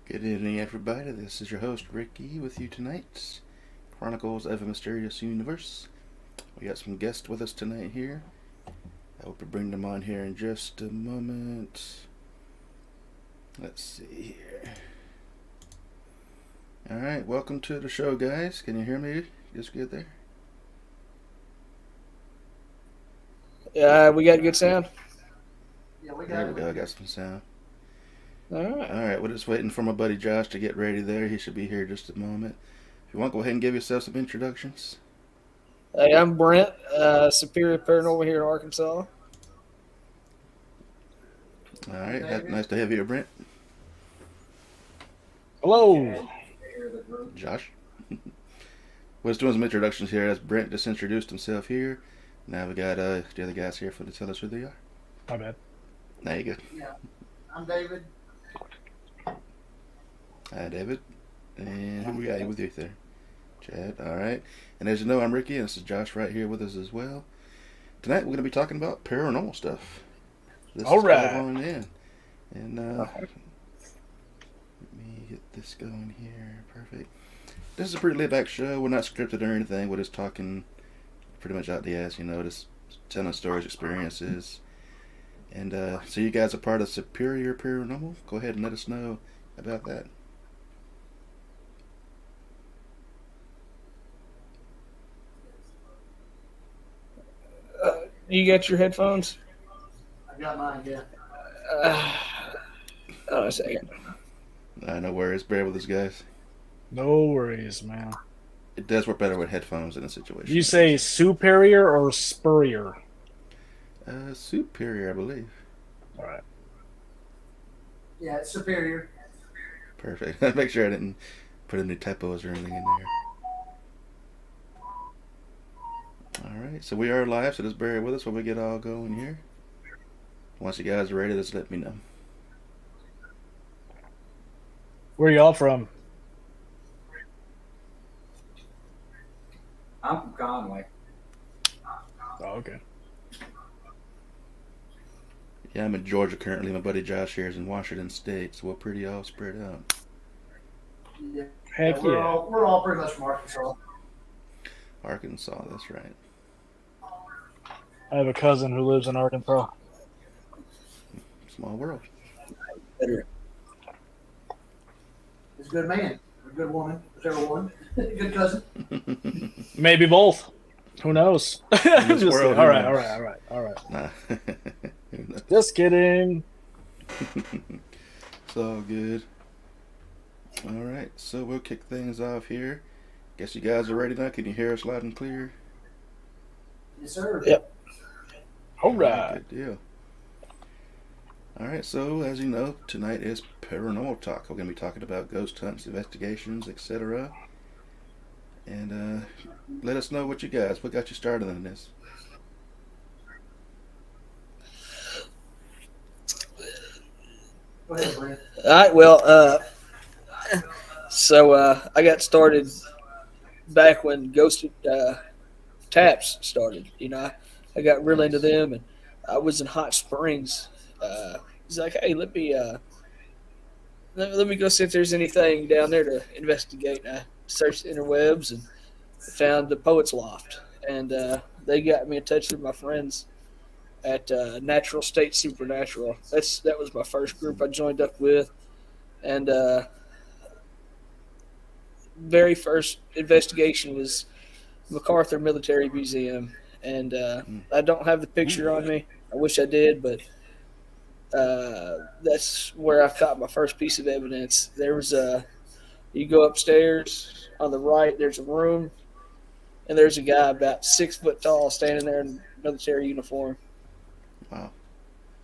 Good evening, everybody. This is your host, Ricky, with you tonight. Chronicles of a Mysterious Universe. We got some guests with us tonight here. I hope to bring them on here in just a moment. Let's see here. Alright, welcome to the show, guys. Can you hear me just good there? Yeah, we got good sound. There we go. I got some sound. All right. Alright, we're just waiting for my buddy Josh to get ready there. He should be here just a moment. If you want, go ahead and give yourself some introductions. Hey, I'm Brent, Superior Paranormal here in Arkansas. Alright, nice to have you here, Brent. Hello. Josh. We're just doing some introductions here. As Brent just introduced himself here. Now we got the other guys here for to tell us who they are. My bad. There you go. Yeah, I'm David. Hi, David. And who we got with you there? Chad. All right. And as you know, I'm Ricky, and this is Josh right here with us as well. Tonight we're going to be talking about paranormal stuff. This All is right. on in. And let me get this going here. Perfect. This is a pretty laid back show. We're not scripted or anything. We're just talking pretty much out the ass, just telling stories, experiences. And so you guys are part of Superior Paranormal. Go ahead and let us know about that. You got your headphones? I got mine, yeah. Hold on a second. No worries. Bear with us, guys. No worries, man. It does work better with headphones in a situation. You say superior or spurrier? Superior, I believe. All right. Yeah, it's superior. Perfect. Make sure I didn't put any typos or anything in there. Alright, so we are live, so just bear with us while we get all going here. Once you guys are ready, just let me know. Where y'all from? I'm from Conway. Oh, okay. Yeah, I'm in Georgia currently. My buddy Josh here is in Washington State, so we're pretty all spread out. Yeah, Heck we're yeah. all pretty much from Arkansas. Arkansas, that's right. I have a cousin who lives in Arkansas. Small world. Better. He's a good man, a good woman, whichever one. Good cousin. Maybe both. Who knows? In this Just world, kidding. All who right, knows? all right. Nah. Just kidding. It's all good. Alright, so we'll kick things off here. Guess you guys are ready now. Can you hear us loud and clear? Yes, sir. Yep. All right. Good deal. Alright, so as you know, tonight is paranormal talk. We're going to be talking about ghost hunts, investigations, etc. And let us know what got you started on this. Go ahead, Brent. All right. Well, so I got started back when Ghost Taps started. I got really into them, and I was in Hot Springs. He's like, "Hey, let me go see if there's anything down there to investigate." And I searched the interwebs and found the Poets Loft, and they got me in touch with my friends at Natural State Supernatural. That was my first group I joined up with, and very first investigation was MacArthur Military Museum, and I don't have the picture on me. I wish I did, but that's where I caught my first piece of evidence. There was you go upstairs on the right. There's a room, and there's a guy about 6 foot tall standing there in military uniform. Wow.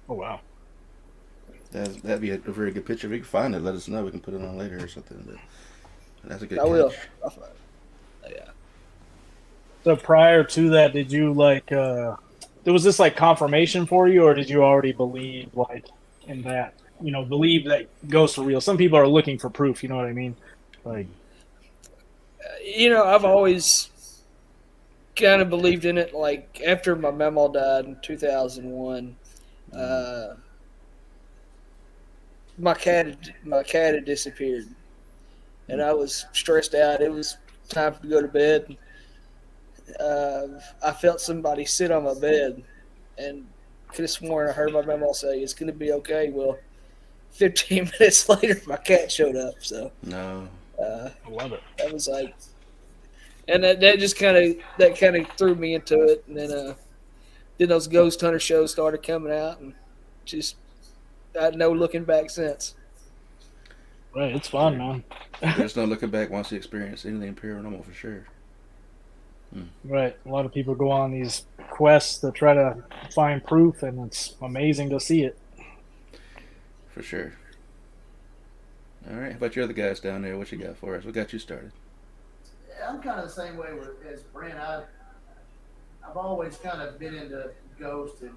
Oh, wow. That'd be a very good picture. If we can find it, let us know. We can put it on later or something. But that's a good I catch. will. I'll find it. Yeah. So prior to that, did you was this like confirmation for you, or did you already believe in that? Believe that ghosts are real. Some people are looking for proof. You know what I mean? Like, I've always kind of believed in it. Like after my mama died in 2001, my cat had disappeared, and I was stressed out. It was time to go to bed. I felt somebody sit on my bed, and could have sworn I heard my mama say, "It's going to be okay." Well, 15 minutes later, my cat showed up. So No. I love it. that was like, and that just kind of threw me into it. And then those ghost hunter shows started coming out, and just I had no looking back since. Right, it's fun, man. There's no looking back once you experience anything paranormal for sure. Right, a lot of people go on these quests to try to find proof, and it's amazing to see it. For sure. All right. How about your other guys down there? What you got for us? What got you started? Yeah, I'm kind of the same way as Brent. I've always kind of been into ghosts and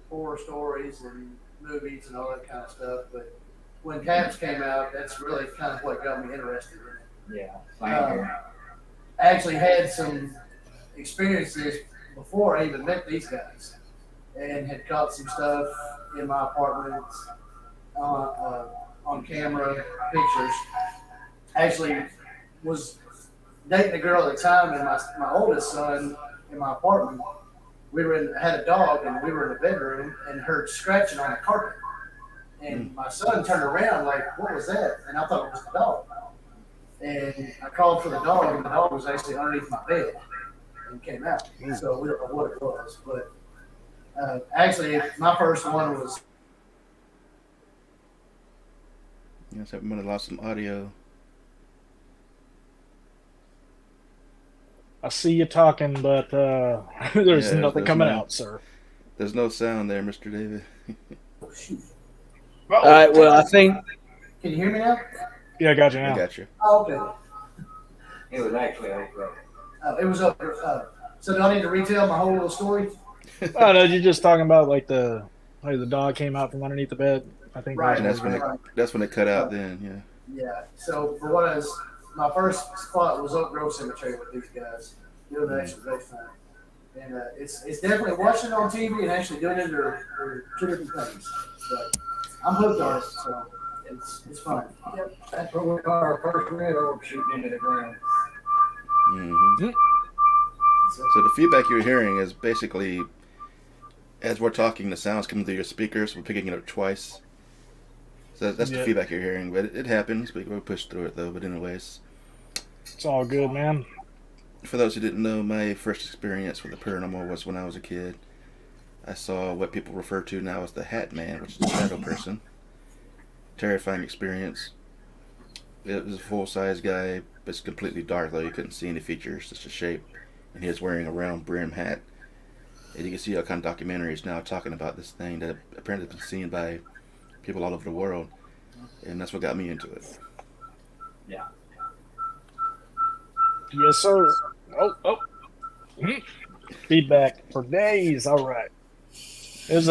horror stories and movies and all that kind of stuff. But when Cabs came out, that's really kind of what got me interested in it. Yeah. I actually had some experiences before I even met these guys, and had caught some stuff in my apartment on camera pictures. Actually, was dating a girl at the time, and my oldest son in my apartment. We were had a dog, and we were in the bedroom, and heard scratching on the carpet. And my son turned around like, "What was that?" And I thought it was the dog. And I called for the dog, and the dog was actually underneath my bed and came out. So we don't know what it was. But actually, my first one was. Yes, I might have lost some audio. I see you talking, but there's Yeah, nothing there's coming no- out, sir. There's no sound there, Mr. David. All right. Well, I think Can you hear me now? Yeah, I got you I now. got you. Oh, okay. It was actually okay. It was over. So do I need to retell my whole little story? Oh no, you're just talking about like the dog came out from underneath the bed. I think Right. And that's that's when what it, that's when it cut out. Then, Yeah. So for what I was, my first spot was Oak Grove Cemetery with these guys doing the actual ghost hunt, and it's definitely watching it on TV and actually doing it are two different things. But I'm hooked on it, so it's fun. Yep. That's where we got our first red orb shooting into the ground. hmm So the feedback you're hearing is basically, as we're talking, the sounds coming through your speakers. We're picking it up twice. So that's the Yeah. feedback you're hearing. But it happens. We push through it though. But anyways, It's all good, man. for those who didn't know, my first experience with the paranormal was when I was a kid. I saw what people refer to now as the Hat Man, which is a shadow person. Terrifying experience. It was a full-size guy, but it's completely dark though. You couldn't see any features, just a shape. And he was wearing a round brim hat. And you can see all kind of documentaries now talking about this thing that apparently has been seen by people all over the world. And that's what got me into it. Yes, sir. Oh. Feedback for days. All right. It was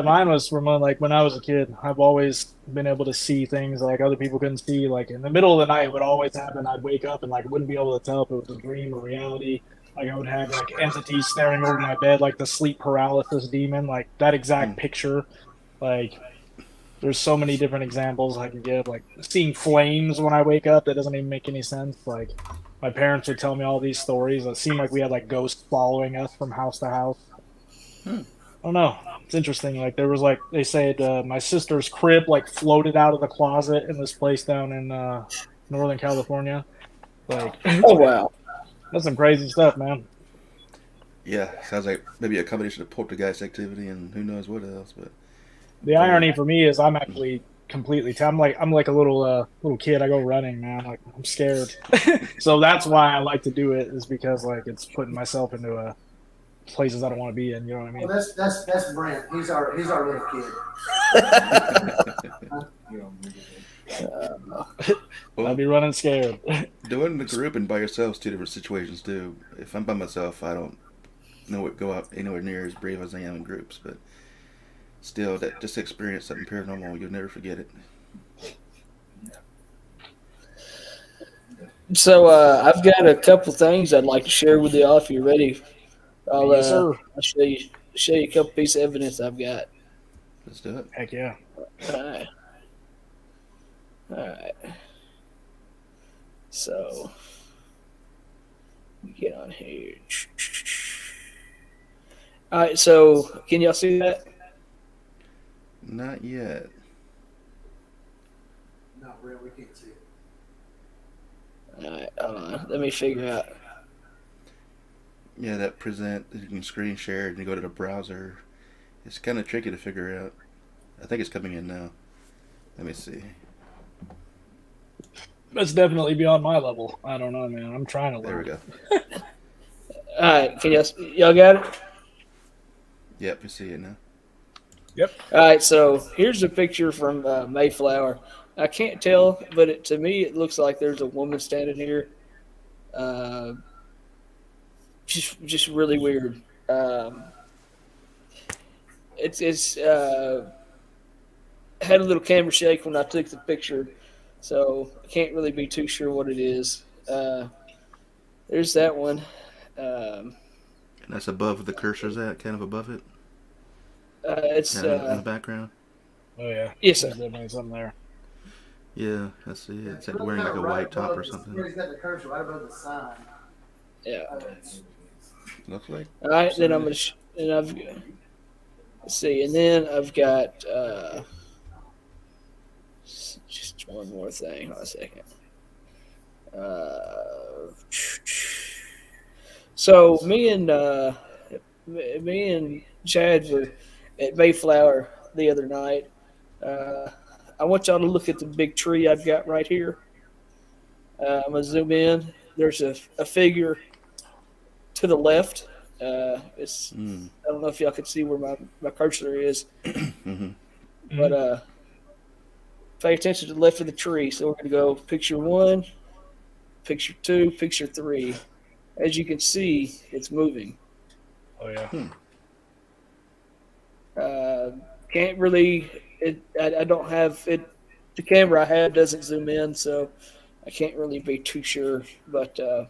mine was from when I was a kid. I've always been able to see things like other people couldn't see. Like in the middle of the night, it would always happen. I'd wake up and wouldn't be able to tell if it was a dream or reality. Like I would have entities staring over my bed, like the sleep paralysis demon, like that exact picture. Like there's so many different examples I can give. Like seeing flames when I wake up, that doesn't even make any sense. Like my parents would tell me all these stories. It seemed like we had ghosts following us from house to house. I don't know. It's interesting. Like there was they said my sister's crib floated out of the closet in this place down in Northern California. oh wow. That's some crazy stuff, man. Yeah, sounds like maybe a combination of poltergeist activity and who knows what else. But The irony for me is I'm actually completely. I'm like a little kid. I go running, man. I'm scared. So that's why I like to do it. Is because it's putting myself into places I don't want to be in. You know what I mean? Well, that's Brent. He's our little kid. Well, I'd be running scared. doing the group and by yourselves, two different situations too. If I'm by myself, I don't know what go out anywhere near as brave as I am in groups. But still, that just to experience something paranormal, you'll never forget it. So I've got a couple things I'd like to share with y'all if you're ready. Yes, sir. I'll show you a couple pieces of evidence I've got. Let's do it. Heck yeah. All right. All right. So get on here. All right. So can y'all see that? Not yet. Not real. We can't see it. All right. Hold on. Let me figure out. Yeah, that present, you can screen share and you go to the browser. It's kind of tricky to figure out. I think it's coming in now. Let me see. That's definitely beyond my level. I don't know, man. I'm trying to There we learn. go. All right. Can y'all got it? Yep, you see it now. Yep. All right. So here's a picture from Mayflower. I can't tell, but to me, it looks like there's a woman standing here. Just really weird. It's had a little camera shake when I took the picture, so I can't really be too sure what it is. There's that one. And that's above the cursor's at, kind of above it, It's in the background. Oh yeah. yes, sir. There's definitely something there. Yeah, I see it. It's like Look wearing like a right white top above or the- something. Where he's got the cursor right above the sign. Yeah. Looks like. All right, then I'm gonna. And I've let's see, and then I've got just one more thing. Hold on a second. So me and Chad were at Mayflower the other night. I want y'all to look at the big tree I've got right here. I'm gonna zoom in. There's a figure to the left. It's I don't know if y'all can see where my cursor is, but pay attention to the left of the tree. So we're gonna go picture 1, picture 2, picture 3. As you can see, it's moving. Oh yeah. Can't really. I don't have it. The camera I have doesn't zoom in, so I can't really be too sure. But to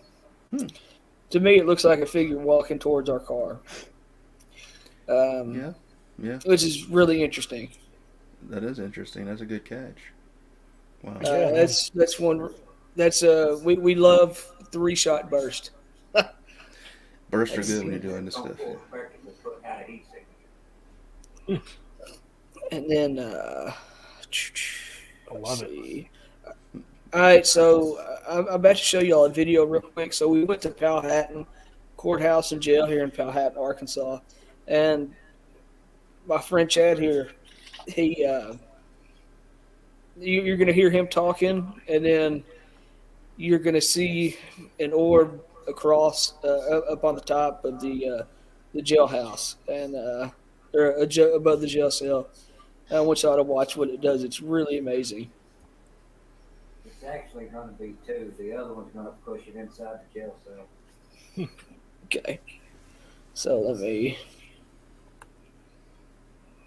me, it looks like a figure walking towards our car. Yeah, yeah. Which is really interesting. That is interesting. That's a good catch. Wow. That's one. That's we love 3-shot burst. Bursts are good when you're doing this stuff. Yeah. And then I love it. All right, so I'm about to show y'all a video real quick. So we went to Powhatan Courthouse and Jail here in Powhatan, Arkansas, and my friend Chad here, he you're going to hear him talking, and then you're going to see an orb across up on the top of the jailhouse, and above the jail cell. I want y'all to watch what it does. It's really amazing. It's actually going to be 2. The other one's going to push it inside the jail cell. Okay. So let me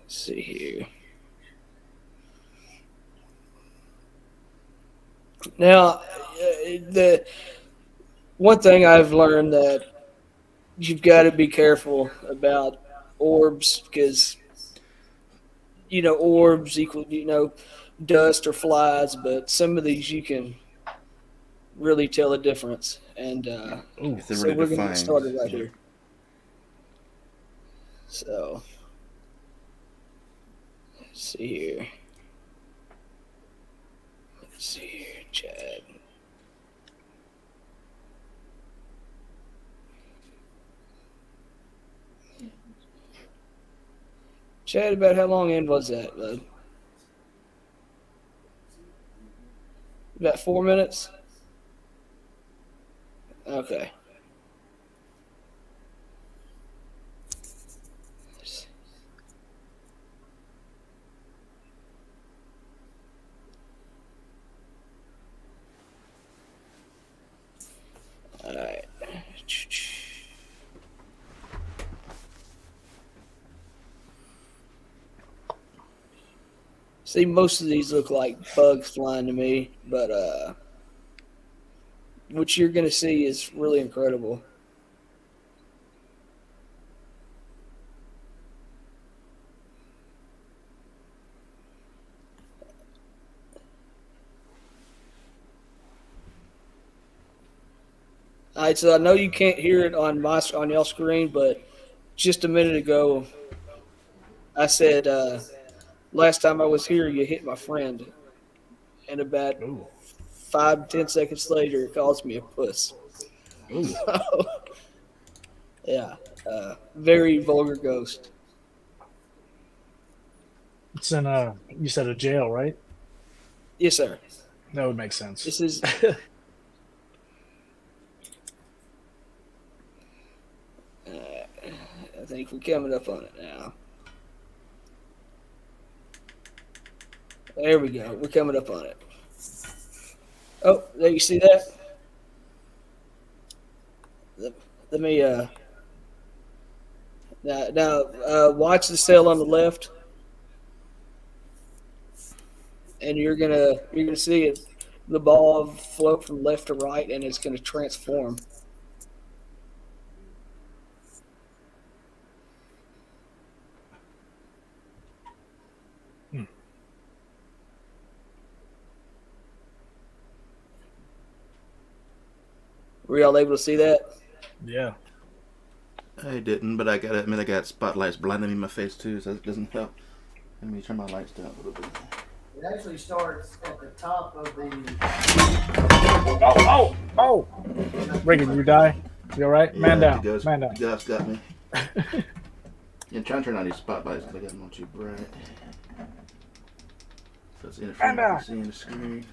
see here. Now, the one thing I've learned that you've got to be careful about orbs because orbs equal dust or flies, but some of these you can really tell the difference. And If they're so really we're going to get defined. started right here. So let's see here. Let's see here, Chad. Chad, about how long in was that, bud? About 4 minutes? Okay. All right. See, most of these look like bugs flying to me, but what you're going to see is really incredible. right, so I know you can't hear it on y'all screen, but just a minute ago, I said last time I was here, you hit my friend, and about Ooh. 5-10 seconds later, it calls me a puss. Ooh. So, yeah, very vulgar ghost. It's in you said a jail, right? Yes, sir. That would make sense. This is. I think we're coming up on it now. There we go. We're coming up on it. Oh, there you see that? Let me now watch the cell on the left, and you're gonna see it, the ball float from left to right, and it's gonna transform. Were y'all able to see that? Yeah. I didn't, but I gotta admit I got spotlights blinding me in my face too, so that doesn't help. Let me turn my lights down a little bit. It actually starts at the top of the. Oh! Reagan, you die? You all right? Man Yeah, down. the ghost, Man down. The ghost got me. Yeah, trying to turn on these spotlights because I got them on too bright. So it's interfering with seeing the screen.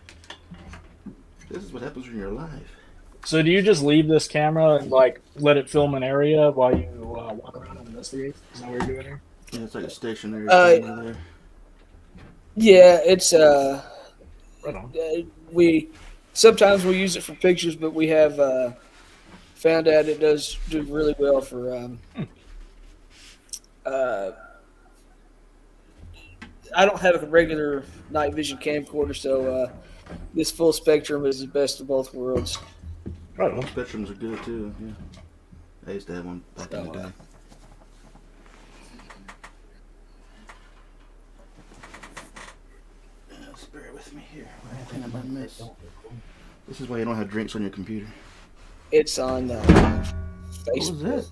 This is what happens when you're alive. So do you just leave this camera and like let it film an area while you walk around and investigate? Is that what you're doing here? Yeah, it's like a stationary camera there. Yeah, it's Right on. we sometimes we use it for pictures, but we have found out it does do really well for I don't have a regular night vision camcorder, so this full spectrum is the best of both worlds. Right on. Spectrums are good too. Yeah, I used to have one back in the day. Just bear with me here. Anything I might miss. This is why you don't have drinks on your computer. It's on What was Facebook. that?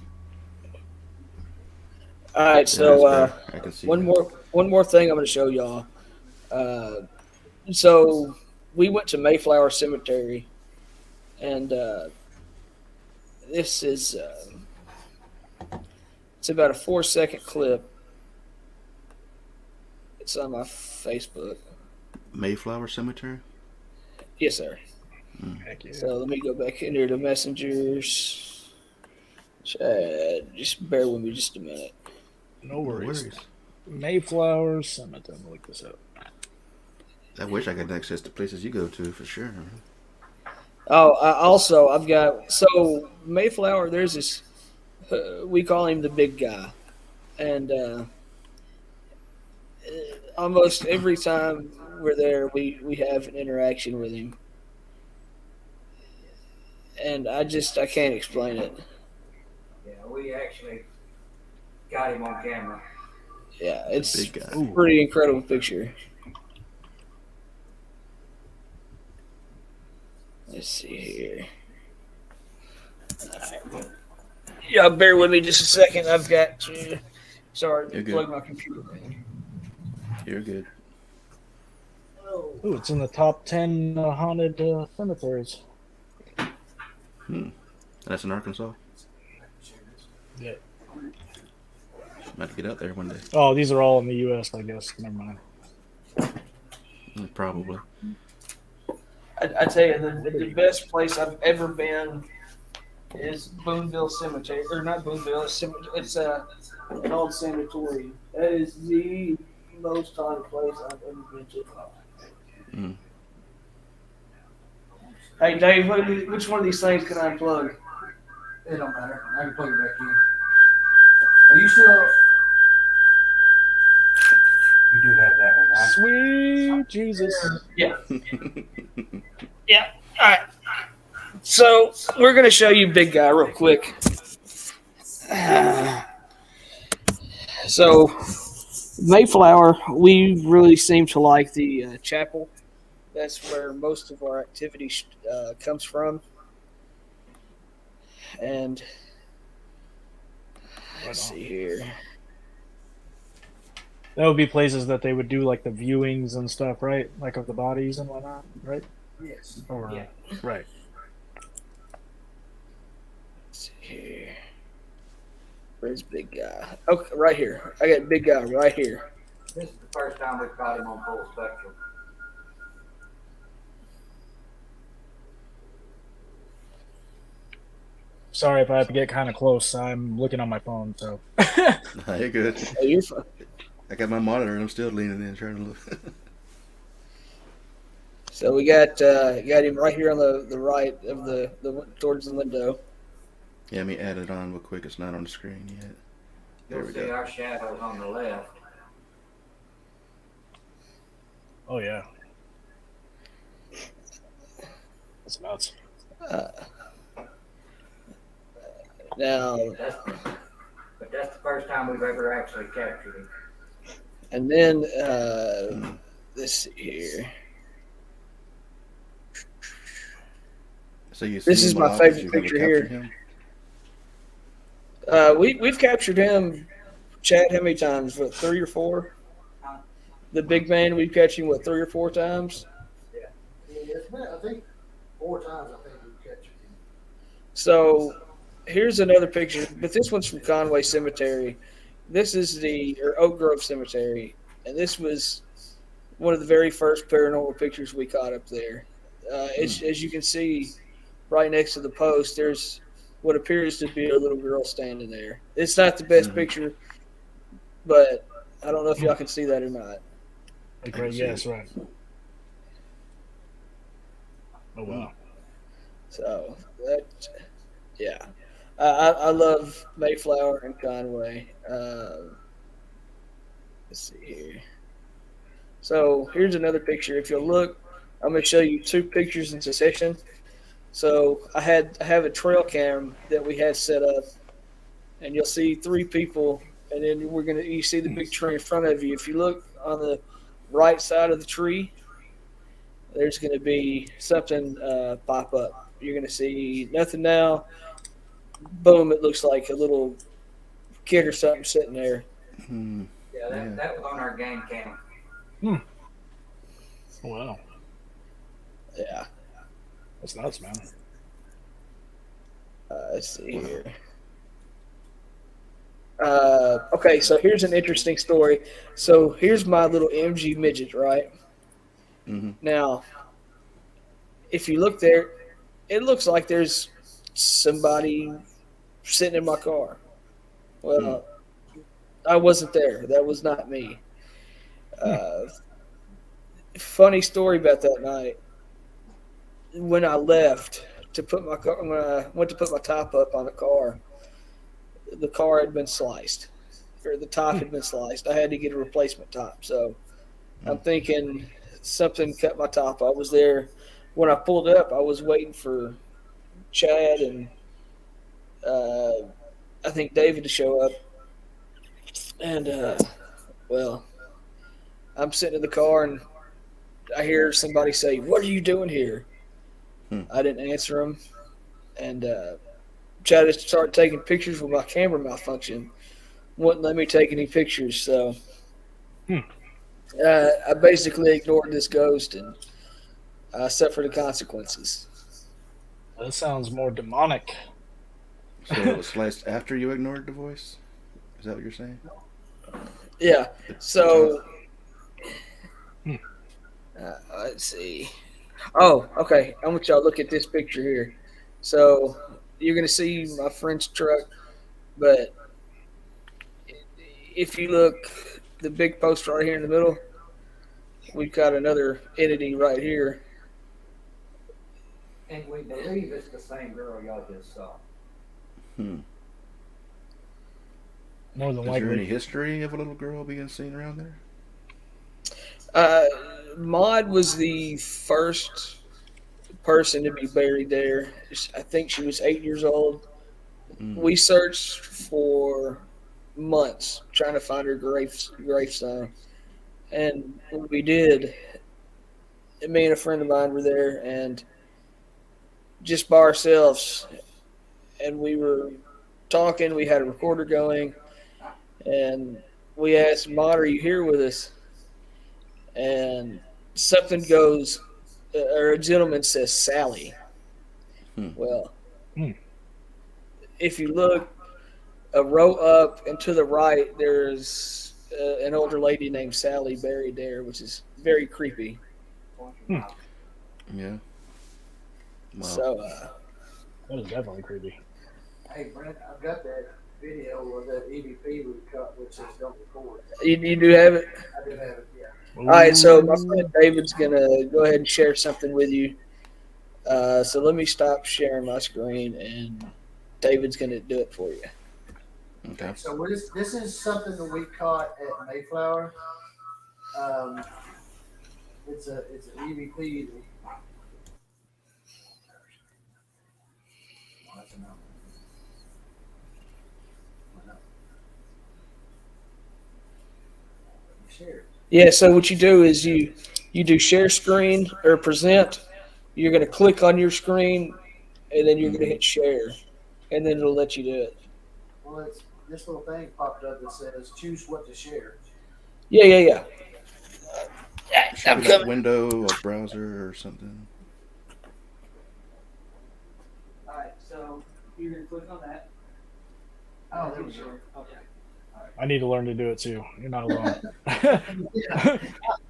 All right, so I can see one that. more thing I'm going to show y'all. So we went to Mayflower Cemetery, and this is it's about a 4-second clip. It's on my Facebook. Mayflower Cemetery. Yes, sir. Heck yeah. So let me go back in here to messengers. Chad, just bear with me just a minute. No worries. Mayflower Cemetery. I'm gonna look this up. I wish I got access to places you go to for sure. Oh, I've got, so Mayflower, there's this, we call him the big guy. And almost every time we're there, we have an interaction with him. And I can't explain it. Yeah, we actually got him on camera. Yeah, it's Big guy. a pretty incredible picture. Let's see here. All right. Yeah, bear with me just a second. I've got to. Sorry, You're good. plug my computer in. You're good. Ooh, it's in the top 10 haunted cemeteries. That's in Arkansas. Yeah. Might get out there one day. Oh, these are all in the U.S., I guess. Never mind. Probably. I tell you, the best place I've ever been is Boonville Cemetery, or not Boonville. It's an old sanatorium. That is the most haunted place I've ever been to. Mm. Hey Dave, which one of these things can I unplug? It don't matter. I can plug it back in. Are you still? You do have that one, right? Sweet Jesus. Yeah. Yeah. All right. So we're gonna show you Big Guy real quick. So Mayflower, we really seem to like the chapel. That's where most of our activity comes from. And Right let's on. see here. That would be places that they would do like the viewings and stuff, right? Like of the bodies and whatnot, right? Yes. Or Yeah. right. Let's see here. Where's big guy? Okay, right here. I got big guy right here. This is the first time we've caught him on full spectrum. Sorry if I have to get kind of close. I'm looking on my phone, so. Nah, you're good. Oh, you're fine. I got my monitor and I'm still leaning in trying to look. So we got him right here on the right of the towards the window. Yeah, let me add it on real quick. It's not on the screen yet. There You'll we see go. our shadows on the left. Oh yeah. That's nuts. Now, But that's the first time we've ever actually captured him. and then let's see here. So you This see is him my a lot, but favorite you've never picture captured here. him? We've captured him, Chad, how many times? What, 3 or 4? The big man, we've catched him, what, 3 or 4 times? Yeah, it's been, I think 4 times. I think we've captured him. So here's another picture, but this one's from Conway Cemetery. This is or Oak Grove Cemetery, and this was one of the very first paranormal pictures we caught up there. As you can see, right next to the post, there's what appears to be a little girl standing there. It's not the best picture, but I don't know if y'all can see that or not. Like I right, can see yes, it. right. Oh wow. So that, yeah, I love Mayflower and Conway. Let's see here. So here's another picture. If you look, I'm going to show you 2 pictures in succession. So I have a trail cam that we had set up, and you'll see 3 people, and then you see the big tree in front of you. If you look on the right side of the tree, there's going to be something pop up. You're going to see nothing now. Boom! It looks like a little kid or something sitting there. Hmm. Yeah, Yeah. that was on our game cam. Oh, wow. Yeah. That's nuts, man. Let's see here. Okay, so here's an interesting story. So here's my little MG midget, right? Mm-hmm. Now, if you look there, it looks like there's somebody sitting in my car. Well, I wasn't there. That was not me. Funny story about that night. When I left to put my car, when I went to put my top up on the car had been sliced, or the top had been sliced. I had to get a replacement top. So I'm thinking something cut my top. I was there when I pulled up. I was waiting for Chad and I think David to show up. And well, I'm sitting in the car and I hear somebody say, "What are you doing here?" I didn't answer him, and Chad just started taking pictures with my camera malfunction. Wouldn't let me take any pictures, so I basically ignored this ghost and I suffered the consequences. That sounds more demonic. So it was sliced after you ignored the voice? Is that what you're saying? Yeah. So let's see. Oh, okay. I want y'all to look at this picture here. So you're gonna see my friend's truck, but if you look, the big post right here in the middle, we've got another entity right here. And we believe it's the same girl y'all just saw. More than Is there any likely. history of a little girl being seen around there? Maud was the first person to be buried there. I think she was 8 years old. We searched for months trying to find her gravestone. And when we did, me and a friend of mine were there, and just by ourselves, and we were talking. We had a recorder going, and we asked Mod, "Are you here with us?" And something goes, or a gentleman says, "Sally." Well, if you look a row up and to the right, there's an older lady named Sally buried there, which is very creepy. Yeah. Wow. So, That is definitely creepy. Hey, Brent, I've got that video of that EVP we cut, which says don't record. you do have it? I do have it, yeah. All right, so my friend David's going to go ahead and share something with you. So let me stop sharing my screen, and David's going to do it for you. Okay. So this is something that we caught at Mayflower. It's an EVP. Yeah, so what you do is you do share screen or present. You're going to click on your screen, and then you're going to hit share, and then it'll let you do it. Well, this little thing popped up that says choose what to share. Yeah. Should be like window or browser or something. All right, so you're going to click on that. Oh, there we go. Okay. I need to learn to do it too. You're not alone. Yeah.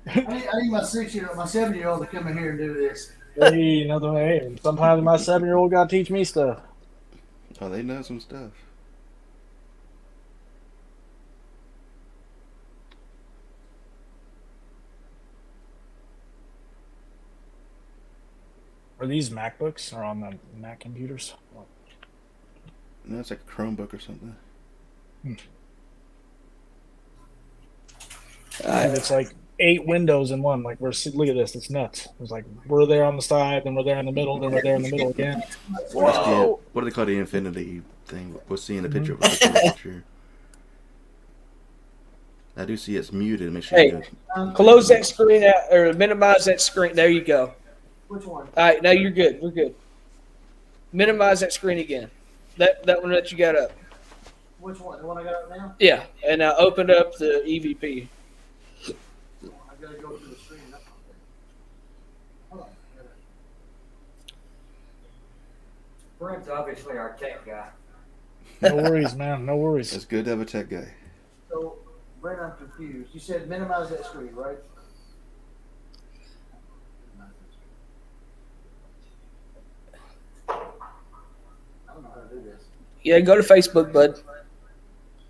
I need my 7-year-old to come in here and do this. Hey, another way. Sometimes my 7-year-old got to teach me stuff. Oh, they know some stuff. Are these MacBooks or on the Mac computers? No, it's like a Chromebook or something. It's like 8 windows in one. Like, look at this. It's nuts. It's like we're there on the side, then we're there in the middle, then we're there in the middle again. Whoa. What do they call the infinity thing? We'll see in the picture. Picture. I do see it's muted. Make sure Hey, close that screen out or minimize that screen. There you go. Which one? All right, now you're good. We're good. Minimize that screen again. That one that you got up. Which one? The one I got up now? Yeah, and now open up the EVP. I gotta go to the screen. Hold on. Brent's obviously our tech guy. No worries, man. No worries. It's good to have a tech guy. So, Brent, I'm confused. You said minimize that screen, right? I don't know how to do this. Yeah, go to Facebook, bud.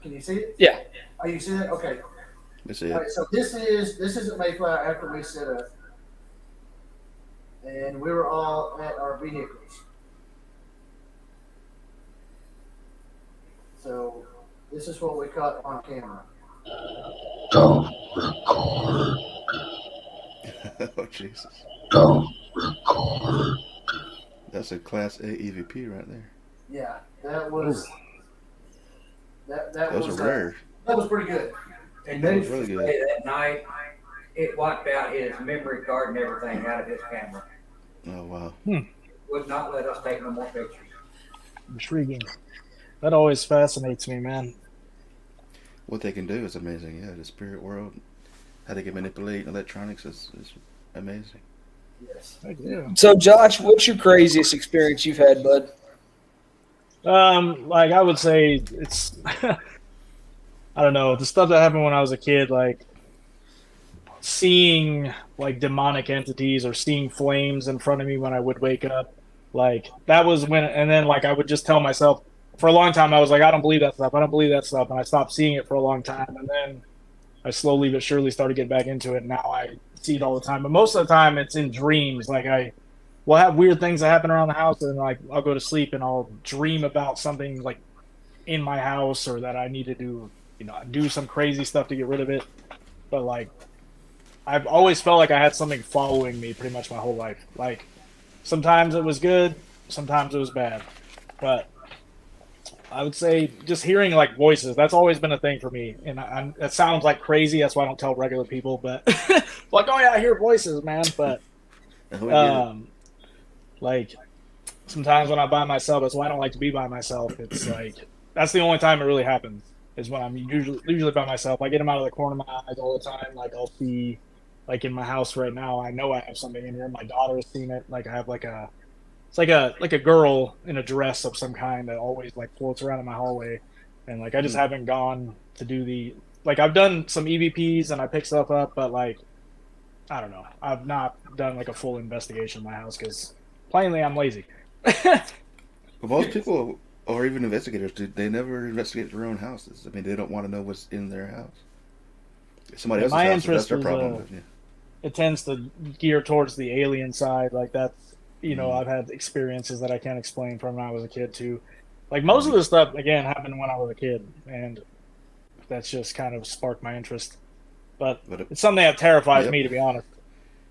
Can you see it? Yeah. Oh, you see that? Okay. Let's see All it. right, so this is at Mayflower after we set up, and we were all at our vehicles. So this is what we caught on camera. Don't record. Oh, Jesus. Don't record. That's a Class A EVP right there. Yeah, that was that Those was are rare. that was pretty good. And That then was really good. that night, it wiped out his memory card and everything out of his camera. Oh, wow. Would not let us take no more pictures. Intriguing. That always fascinates me, man. What they can do is amazing. Yeah, the spirit world, how they can manipulate electronics is amazing. Yes. Heck yeah. So, Josh, what's your craziest experience you've had, bud? Like I would say it's I don't know, the stuff that happened when I was a kid, like seeing like demonic entities or seeing flames in front of me when I would wake up. Like that was when, and then like I would just tell myself for a long time, I was like, I don't believe that stuff. I don't believe that stuff. And I stopped seeing it for a long time. And then I slowly but surely started getting back into it. And now I see it all the time. But most of the time it's in dreams. Like I will have weird things that happen around the house. And like I'll go to sleep and I'll dream about something like in my house or that I need to do, do some crazy stuff to get rid of it. But like, I've always felt like I had something following me pretty much my whole life. Like sometimes it was good, sometimes it was bad. But I would say just hearing like voices, that's always been a thing for me. And it sounds like crazy. That's why I don't tell regular people, but like, oh yeah, I hear voices, man. But like sometimes when I'm by myself, that's why I don't like to be by myself. It's like that's the only time it really happens is when I'm usually by myself. I get them out of the corner of my eyes all the time. Like I'll see, like in my house right now, I know I have something in here. My daughter's seen it. Like I have it's like a girl in a dress of some kind that always like floats around in my hallway, and like I just haven't gone to do the like I've done some EVPs and I pick stuff up, but like I don't know, I've not done like a full investigation of my house because plainly I'm lazy. But most people, or even investigators, they never investigate their own houses. I mean, they don't want to know what's in their house. If somebody else's My house, that's interest their is problem. But, yeah. it tends to gear towards the alien side. Like that's Mm. I've had experiences that I can't explain from when I was a kid too. Like most of this stuff again happened when I was a kid, and that's just kind of sparked my interest. But But it's something that terrifies Yep. me, to be honest.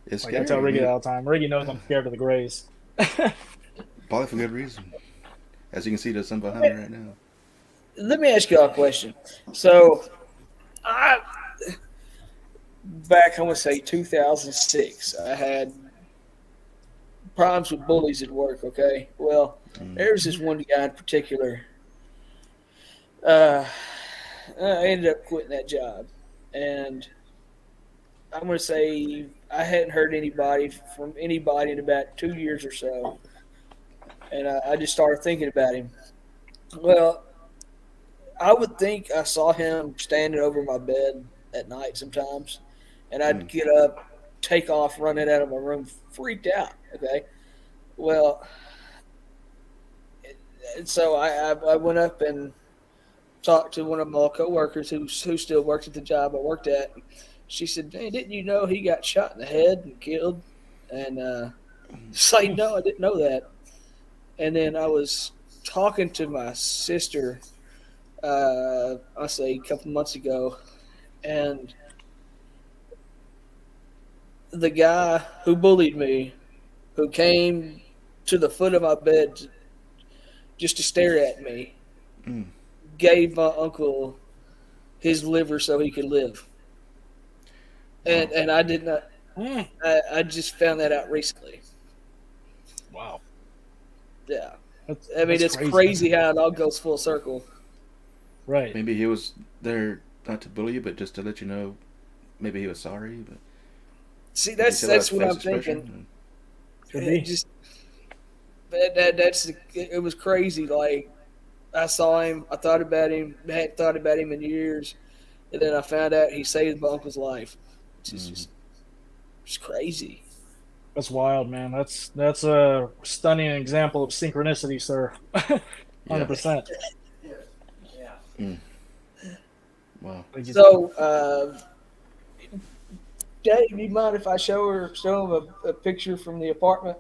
it's Like scary. I tell I Riggy mean, that all the time. Riggy knows I'm scared of the Greys. probably for good reason. As you can see, there's some behind me right now. Let me ask y'all a question. So, back, I want to say 2006, I had problems with bullies at work, okay? Well, there's this one guy in particular. I ended up quitting that job. And I'm going to say I hadn't heard from anybody in about 2 years or so. And I just started thinking about him. Well, I would think I saw him standing over my bed at night sometimes. And I'd get up, take off, running out of my room, freaked out. Okay. Well, so I went up and talked to one of my coworkers who still works at the job I worked at. She said, "Hey, didn't you know he got shot in the head and killed?" And it's like, no, I didn't know that. And then I was talking to my sister, I say a couple months ago, and the guy who bullied me, who came to the foot of my bed just to stare at me, gave my uncle his liver so he could live. And I did not. I just found that out recently. Wow. Yeah. I mean, it's crazy how it all goes full circle. Right. Maybe he was there not to bully you, but just to let you know. Maybe he was sorry. But see, that's what I'm thinking. Could be. It was crazy. Like I saw him, I thought about him, hadn't thought about him in years, and then I found out he saved my uncle's life. It's just crazy. That's wild, man. That's a stunning example of synchronicity, sir. 100%. Yeah. Wow. So, Dave, do you mind if I show him a picture from the apartment?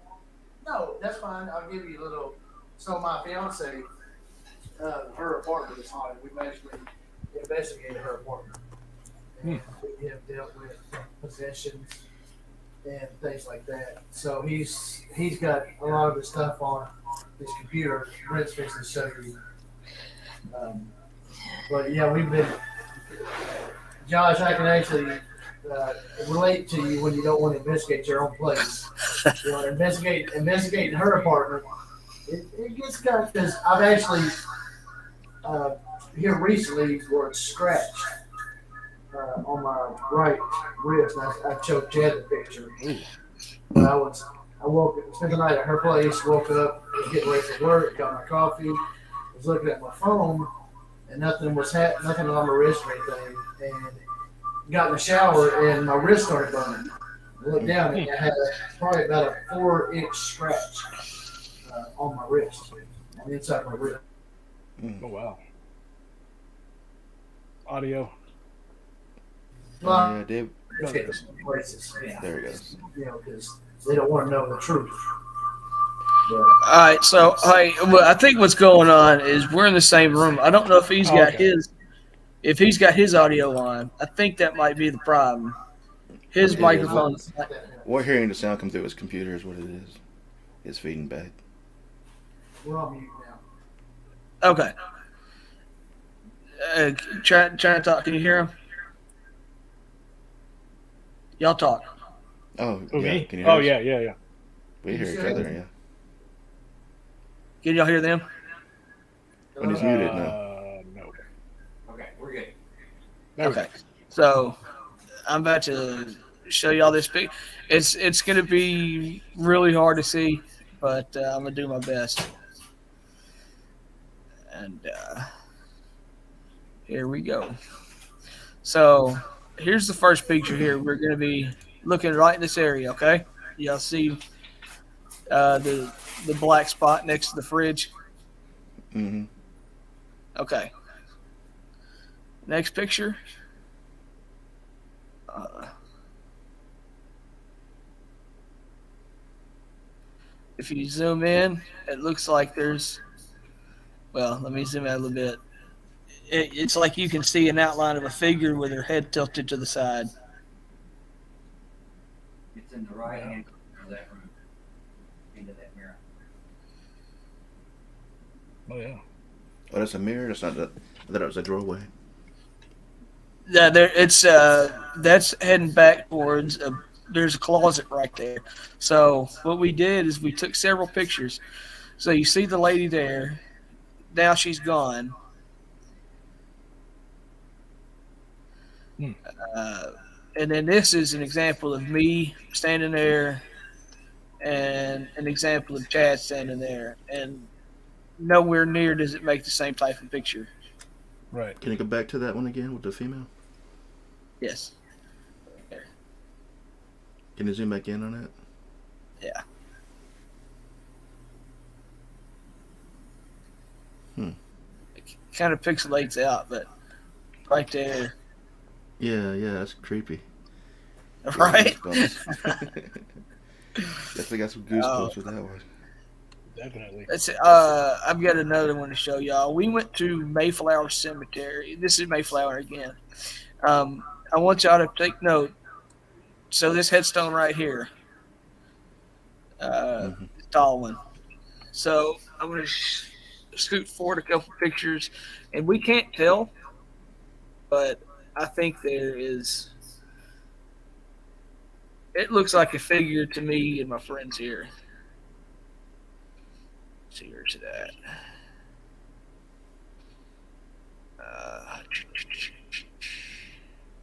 No, that's fine. I'll give you a little. So my fiance, her apartment is haunted. We basically investigated her apartment. And we have dealt with possessions and things like that. So he's got a lot of the stuff on his computer. Brent's fixing to show you. But yeah, we've been. Josh, I can actually relate to you when you don't want to investigate your own place. You know, investigating her apartment. It gets kind of, because I've actually here recently where it's scratched on my right wrist. I showed Chad the picture. But I spent the night at her place, woke up, was getting ready for work, got my coffee, was looking at my phone, and nothing was on my wrist or anything. And got in the shower, and my wrist started burning. I looked down, and I had probably about a 4-inch scratch on my wrist, on the inside of my wrist. Oh, wow. Audio. Well, Yeah, Dave. places, yeah. There he goes. You know, because they don't want to know the truth. But, All right, so I think what's going on is we're in the same room. I don't know if he's got his audio on. I think that might be the problem. His It microphone. We're hearing the sound come through his computer is what it is. It's feeding back. we're on mute now. Okay. Trying to talk. Can you hear him? Y'all talk. Oh, Oh, yeah. me? Can you hear us? Yeah. We hear each other, yeah. Can y'all hear them? When he's muted, no. No. Okay, we're good. There we go. Okay. So I'm about to show y'all this pic. It's going to be really hard to see, but I'm going to do my best. And here we go. So here's the first picture here. We're going to be looking right in this area, okay? Y'all see the black spot next to the fridge? Mm-hmm. Okay. Next picture. If you zoom in, it looks like there's. Well, let me zoom out a little bit. It's like you can see an outline of a figure with her head tilted to the side. It's in the right hand of that room, into that mirror. Oh yeah. Oh, that's a mirror. That's not that. I thought it was a doorway. Yeah, there. It's that's heading back towards. There's a closet right there. So what we did is we took several pictures. So you see the lady there. Now she's gone. And then this is an example of me standing there, and an example of Chad standing there, and nowhere near does it make the same type of picture. Right. Can you go back to that one again with the female? Yes. Can you zoom back in on it? Yeah. It kind of pixelates out, but right there. Yeah, that's creepy. Right? Definitely got some goosebumps with that one. Definitely. That's I've got another one to show y'all. We went to Mayflower Cemetery. This is Mayflower again. I want y'all to take note. So this headstone right here, tall one. So I'm going to scoot forward a couple pictures, and we can't tell, but I think there is. It looks like a figure to me and my friends here. Let's see, where's it at?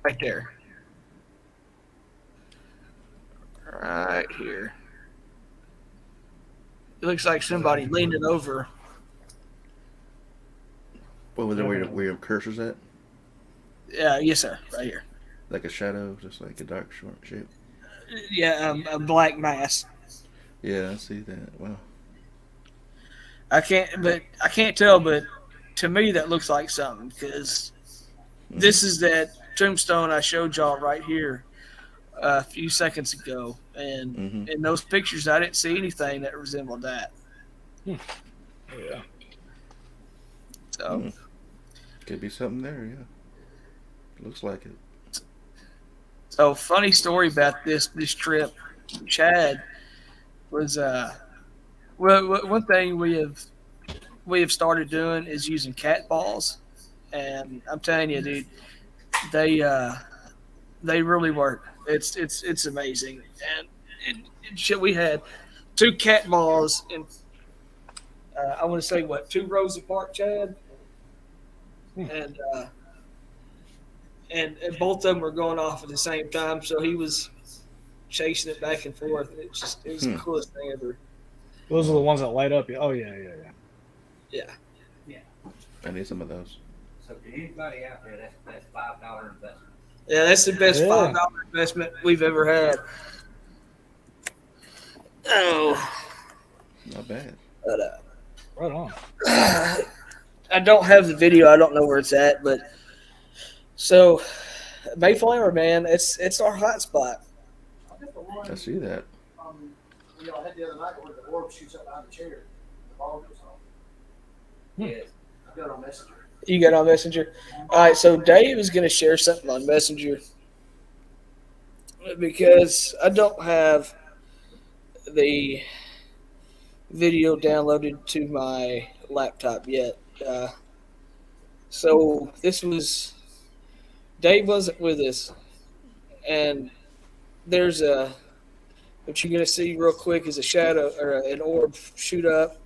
Right there. Right here. It looks like somebody leaning over. What was it where your cursor's at? Yeah, yes, sir. Right here. Like a shadow, just like a dark short shape. Yeah, a black mass. Yeah, I see that. Wow. I can't tell, but to me that looks like something, because this is that tombstone I showed y'all right here a few seconds ago, and in those pictures I didn't see anything that resembled that. Yeah. So Could be something there, yeah. Looks like it. So funny story about this trip. Chad was well, one thing we have started doing is using cat balls, and I'm telling you, dude, they really work. It's amazing, and shit. We had 2 cat balls in I want to say 2 rows apart, Chad, and both of them were going off at the same time. So he was chasing it back and forth. It was the coolest thing ever. Those are the ones that light up. Oh yeah. Yeah. I need some of those. So to anybody out there, that's $5 investment. Yeah, that's the best $5 investment we've ever had. Oh, Not bad. but Right on. I don't have the video. I don't know where it's at, but so Mayflower, man, it's our hot spot. I see that. We all had the other night where the orb shoots up behind the chair. The ball goes off. Yes. I've got it on Messenger. You got on Messenger? All right, so Dave is going to share something on Messenger because I don't have the video downloaded to my laptop yet. So Dave wasn't with us, and there's what you're going to see real quick is a shadow or an orb shoot up,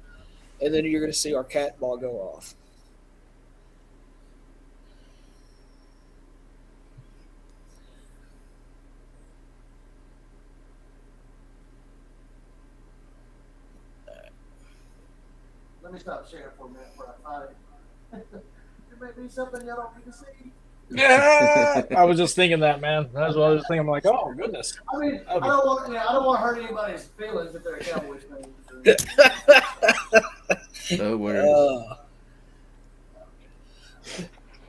and then you're going to see our cat ball go off. Let me stop sharing for a minute before I find it. There may be something y'all don't need to see. Yeah, I was just thinking that, man. That's what I was thinking. I'm like, oh goodness. I mean, I don't want to hurt anybody's feelings if they're a Cowboys fan. No worries.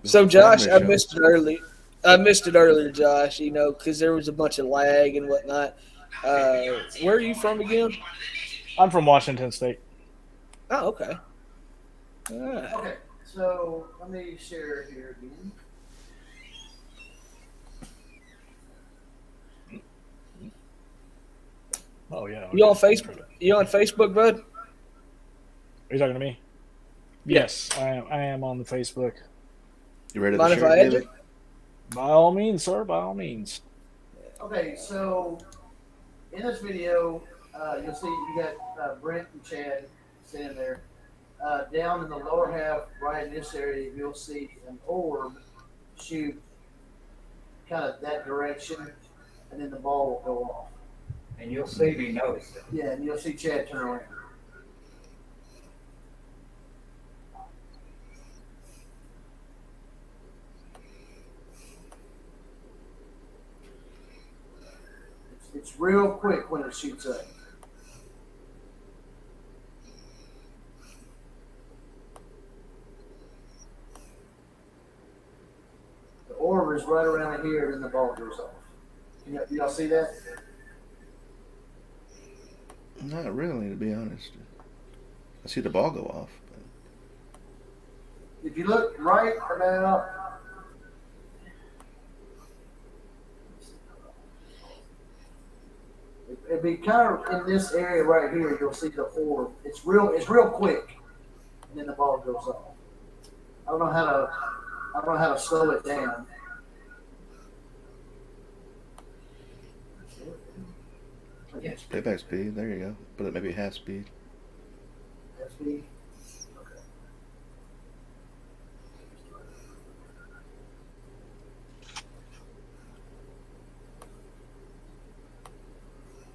So, Josh, I missed it early. I missed it earlier, Josh. You know, because there was a bunch of lag and whatnot. Where are you from again? I'm from Washington State. Oh, okay. All right. Okay, so let me share here again. Oh yeah. You on Facebook? You on Facebook, bud? Are you talking to me? Yes, I am on the Facebook. You ready to Mind if share I it, add David? you? By all means, sir. By all means. Okay, so in this video, you'll see you got Brent and Chad sitting there. Down in the lower half, right in this area, you'll see an orb shoot kind of that direction, and then the ball will go off. And you'll see me notice it. Yeah, and you'll see Chad turn around. It's real quick when it shoots up. The orb is right around here, and then the ball goes off. Y'all see that? Not really, to be honest. I see the ball go off. If you look right about it'd be kind of in this area right here. You'll see the orb. It's real quick, and then the ball goes off. I don't know how to slow it down. Yes. Playback speed. There you go. Put it maybe half speed. That's me.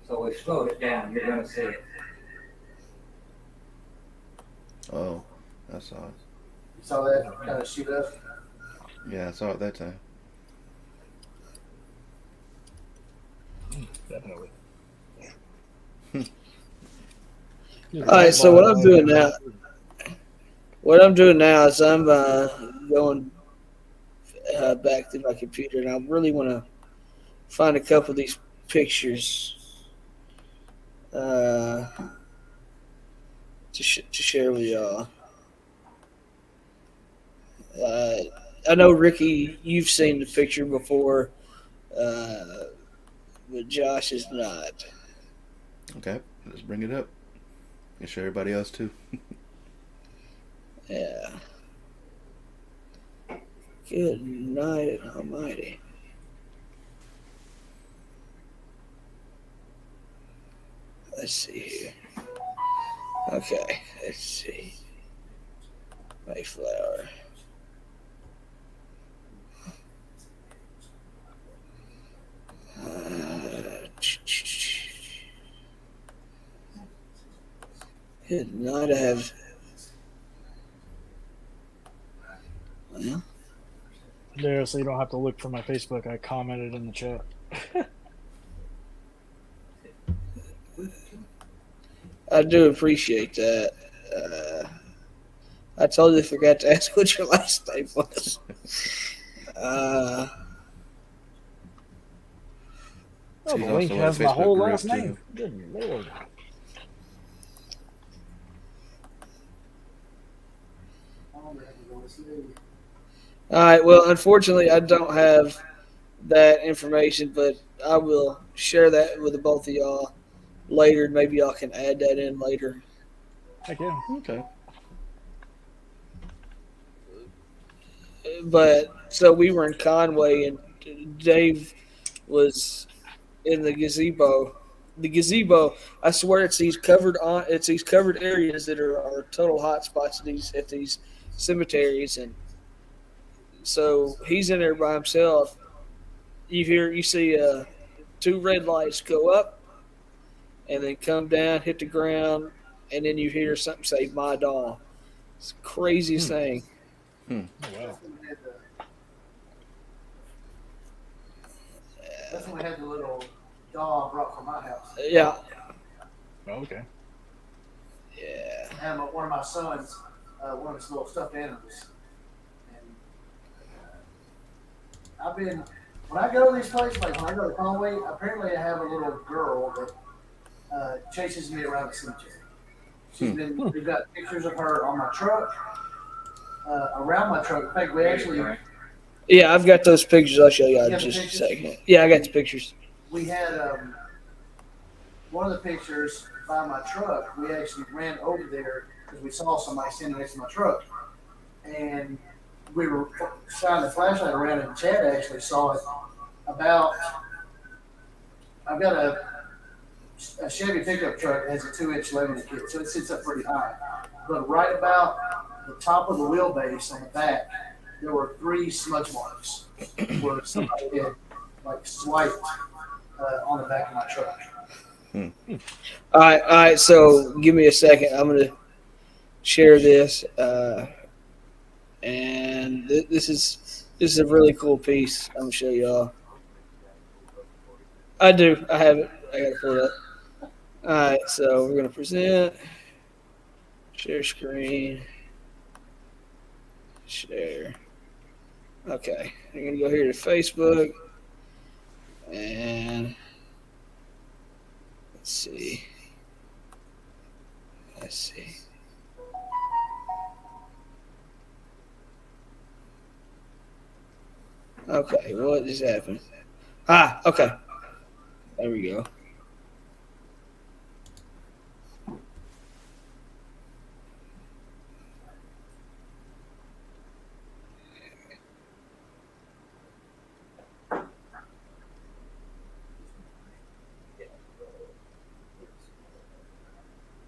So we slowed it down. You're going to see it. Oh, I saw it. You saw that kind of shoot up. Yeah, I saw it that time. Definitely. All right. So what I'm doing now is I'm going back to my computer, and I really want to find a couple of these pictures to share with y'all. I know, Ricky, you've seen the picture before, but Josh is not. Okay, let's bring it up. And show everybody else too. Yeah. Good night, Almighty. Let's see here. Okay, let's see. Mayflower. Good night. I have. Well, There, so you don't have to look for my Facebook. I commented in the chat. I do appreciate that. I totally forgot to ask what your last name was. Oh, She's the link also in a has my Facebook whole group, last too. name. Good lord. All right. Well, unfortunately, I don't have that information, but I will share that with the both of y'all later. Maybe y'all can add that in later. Heck yeah. Okay. But so we were in Conway, and Dave was in the gazebo the gazebo. I swear it's these covered areas that are total hot spots at these cemeteries, and so he's in there by himself. You see two red lights go up and then come down, hit the ground, and then you hear something say "my doll." It's the craziest thing. Oh, wow. That's when we had the little doll I brought from my house. Yeah. Oh, okay. Yeah. And one of my sons, one of his little stuffed animals. And I've been, when I go to these places, like when I go to Conway, apparently I have a little girl that chases me around the cemetery. We've got pictures of her on my truck, around my truck. In fact, we actually. Yeah, I've got those pictures. I'll show you in You have the just a pictures? second. Yeah, I got the pictures. We had one of the pictures by my truck. We actually ran over there because we saw somebody standing next to my truck, and we were shining the flashlight around, and Chad actually saw it about. I've got a Chevy pickup truck that has a 2-inch leveling kit, so it sits up pretty high. But right about the top of the wheelbase on the back, there were 3 smudge marks where somebody had like swiped on the back of my truck. All right. So give me a second. I'm gonna share this, and this is a really cool piece. I'm gonna show y'all. I do. I have it. I got to pull it up. All right. So we're gonna present, share screen, share. Okay. I'm gonna go here to Facebook, and let's see. Okay, what just happened? Okay. There we go.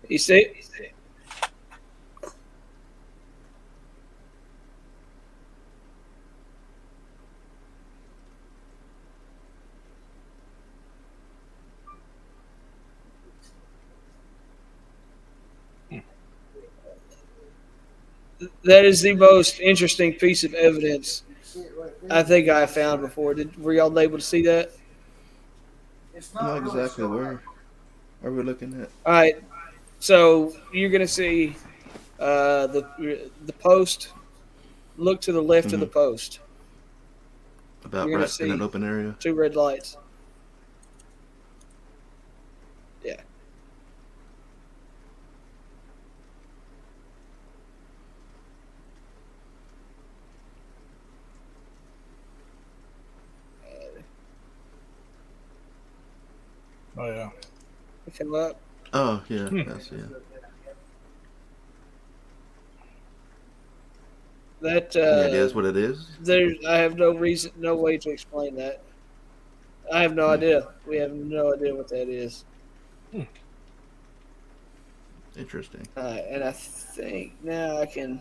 You see it? That is the most interesting piece of evidence I think I found before. Were y'all able to see that? It's Not not really exactly showing where are we looking at? All right. So you're gonna see the post. Look to the left of the post. About You're gonna right in an see open area. 2 red lights. Yeah. Oh, yeah. Come up. Oh yeah, that's yeah. That Any ideas what it is? I have no way to explain that. I have no idea. We have no idea what that is. Interesting. And I think now I can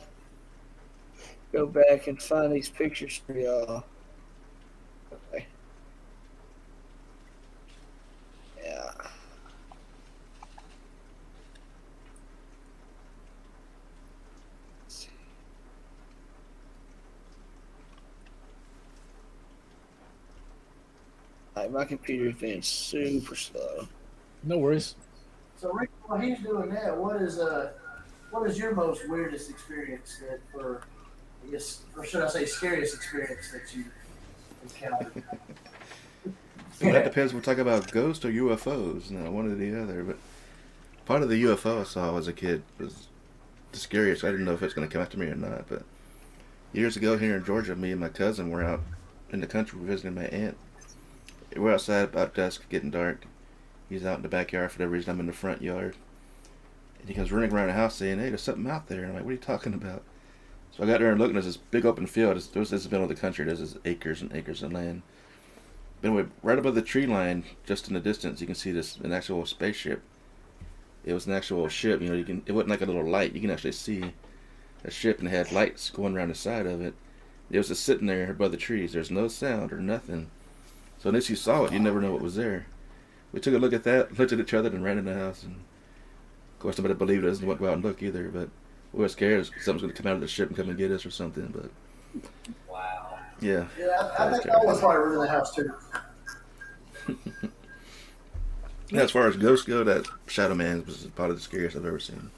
go back and find these pictures for y'all. Okay. Yeah. Let's see. My computer's been super slow. No worries. So Rick, while he's doing that, what is your most weirdest experience that I guess, or should I say scariest experience that you encountered? Well, that depends. We're talking about ghosts or UFOs. No, one or the other. But part of the UFO I saw as a kid was the scariest. I didn't know if it's going to come after me or not. But years ago here in Georgia, me and my cousin were out in the country visiting my aunt. We're outside about dusk, getting dark. He's out in the backyard for the reason. I'm in the front yard. And he comes running around the house saying, "Hey, there's something out there." And I'm like, "What are you talking about?" So I got there and looked, and there's this big open field. This is the middle of the country. There's acres and acres of land. But anyway, right above the tree line, just in the distance, you can see an actual spaceship. It was an actual ship. It wasn't like a little light. You can actually see a ship, and it had lights going around the side of it. It was just sitting there above the trees. There's no sound or nothing. So unless you saw it, you never know what was there. We took a look at that, looked at each other, and ran in the house. And of course, nobody believed us and wouldn't go out and look either. But we were scared something's going to come out of the ship and come and get us or something. But Wow. yeah. Yeah, I think I was probably in the house too. Yeah, as far as ghosts go, that Shadow Man was probably the scariest I've ever seen.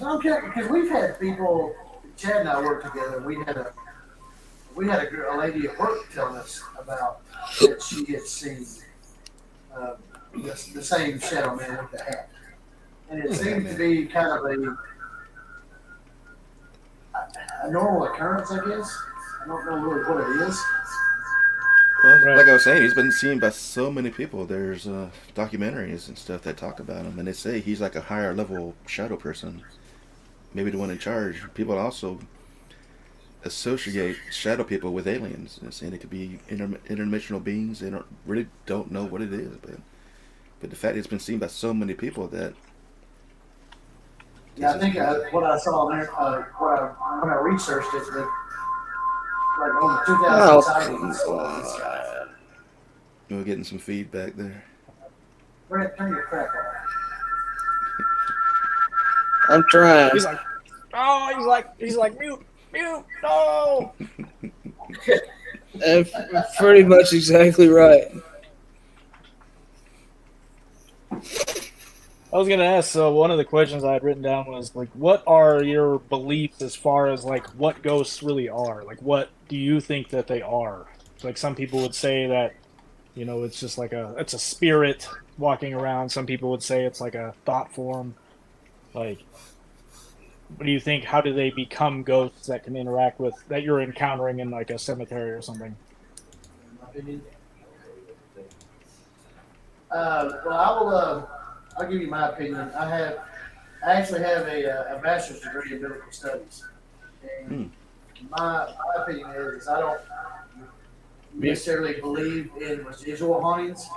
Okay, because we've had people. Chad and I worked together. We had a lady at work telling us about that she had seen the same Shadow Man with the hat, and it seemed to be kind of a normal occurrence, I guess. I don't know really what it is. Well, Right. like I was saying, he's been seen by so many people. There's documentaries and stuff that talk about him, and they say he's like a higher level shadow person, maybe the one in charge. People also associate shadow people with aliens, and saying it could be interdimensional beings. They don't know what it is, but the fact it's been seen by so many people that Yeah, I think what I saw there, when I researched it, that like over 2,000 sightings. we're getting some feedback there. Brent, turn your crap off. I'm trying. He's like, oh, he's like, mute, no. And pretty much exactly right. I was gonna ask. So one of the questions I had written down was like, what are your beliefs as far as like what ghosts really are? Like, what do you think that they are? Like, some people would say that, it's just like it's a spirit walking around. Some people would say it's like a thought form. Like, what do you think? How do they become ghosts that can interact with that you're encountering in like a cemetery or something? In my opinion. Well, I'll give you my opinion. I actually have a bachelor's degree in biblical studies, and my opinion is I don't necessarily believe in residual hauntings.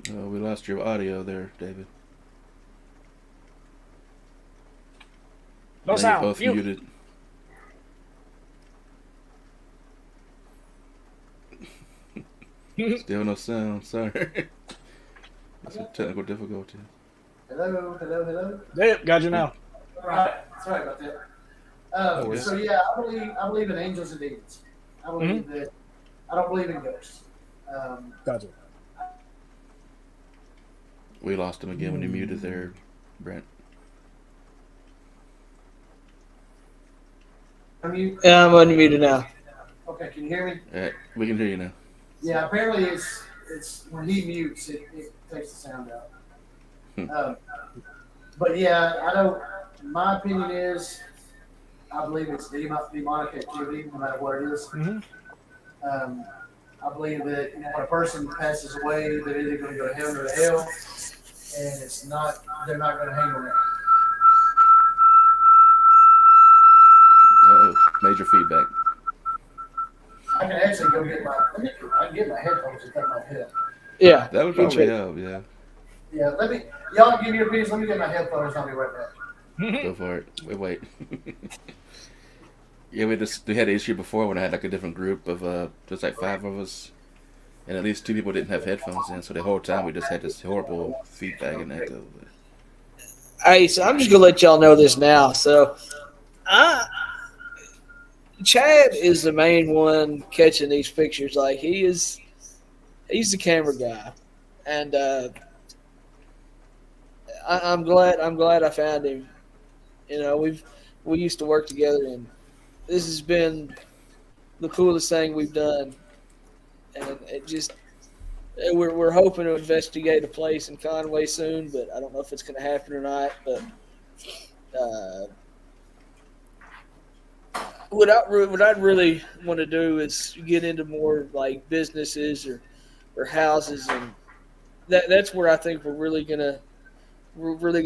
We lost your audio there, David. No Now sound. you're both Mute. muted. Still no sound. Sorry. That's a technical difficulty. Hello. Yep, got you now. All right, sorry about that. No worries. So yeah, I believe in angels and demons. I believe that. I don't believe in ghosts. Got you. We lost him again when you muted there, Brent. Yeah, I'm unmuted now. Okay, can you hear me? We can hear you now. Yeah, apparently it's when he mutes, it takes the sound out. But yeah, I don't. My opinion is, I believe it's demonic activity, no matter what it is. I believe that when a person passes away, they're either going to go to heaven or to hell, and they're not going to hang around. Major feedback. I can actually go get I can get my headphones and cut my head. Yeah. That would probably help, yeah. Yeah, y'all give me your opinions. Let me get my headphones. I'll be right back. Go for it. Wait. Yeah, we had an issue before when I had like a different group of just like 5 of us, and at least 2 people didn't have headphones in, so the whole time we just had this horrible feedback and echo. Hey, so I'm just gonna let y'all know this now. So, Chad is the main one catching these pictures. Like he's the camera guy, and I'm glad I found him. We used to work together, and this has been the coolest thing we've done. And we're hoping to investigate a place in Conway soon, but I don't know if it's going to happen or not. But what I'd really want to do is get into more like businesses or houses, and that's where I think we're really gonna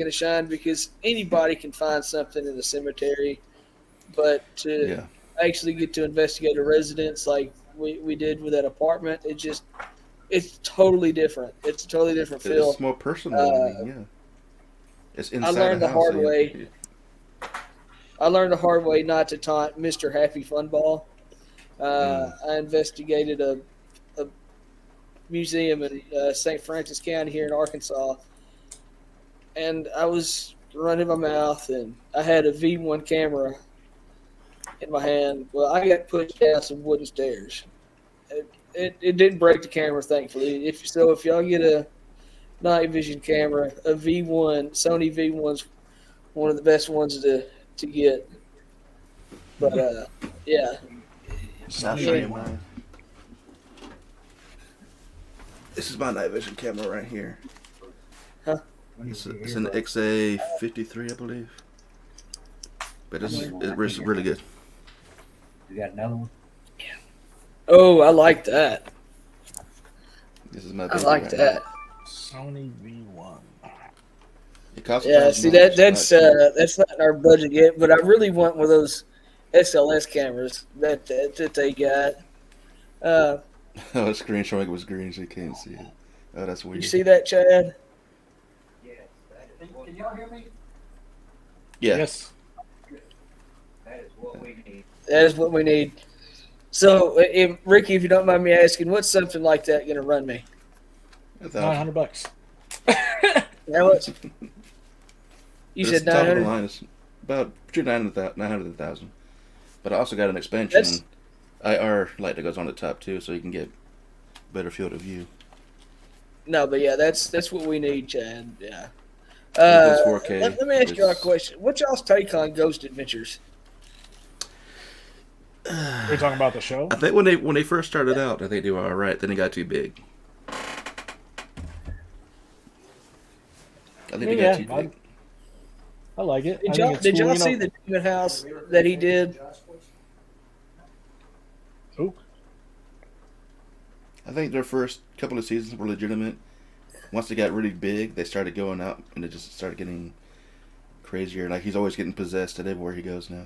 shine, because anybody can find something in the cemetery. but to Yeah. actually get to investigate a residence like we did with that apartment, it's totally different. It's a totally different It's feel. more personal. I Uh, mean, yeah. It's I inside a learned the house. hard So way. I learned the hard way not to taunt Mr. Happy Funball. I investigated a museum in St. Francis County here in Arkansas, and I was running my mouth, and I had a V1 camera in my hand. Well, I got pushed down some wooden stairs. It didn't break the camera, thankfully. If y'all get a night vision camera, a V1, Sony V1's one of the best ones to get. But yeah, I'll show you mine. This is my night vision camera right here. Huh? It's an XA53, I believe. But it's really good. You got another one? Oh, I like that. This is my I baby like right that. Sony V1. It costs Yeah, $1,000. see that's not in our budget yet, but I really want one of those SLS cameras that they got. Oh, the screen showing it was green, so you can't see it. Oh, that's weird. You see that, Chad? Yes. Can y'all hear me? Yeah. Yes. That is what we need. That is what we need. So, Ricky, if you don't mind me asking, what's something like that going to run me? $1,000. $900. How much? You But said it's the top of the 900. line. It's about between 900 and 1,000. But I also got an expansion IR light that goes on the top too, so you can get better field of view. No, but yeah, that's what we need, Chad. Yeah. It's 4K. Let me ask y'all a question. What's y'all's take on Ghost Adventures? We're talking about the show. I think when they first started out, I think they were all right. Then it got too big. I think they got too big. I like it. Did y'all see the demon house that he did? Who? I think their first couple of seasons were legitimate. Once they got really big, they started going out and it just started getting crazier. Like he's always getting possessed at everywhere he goes now.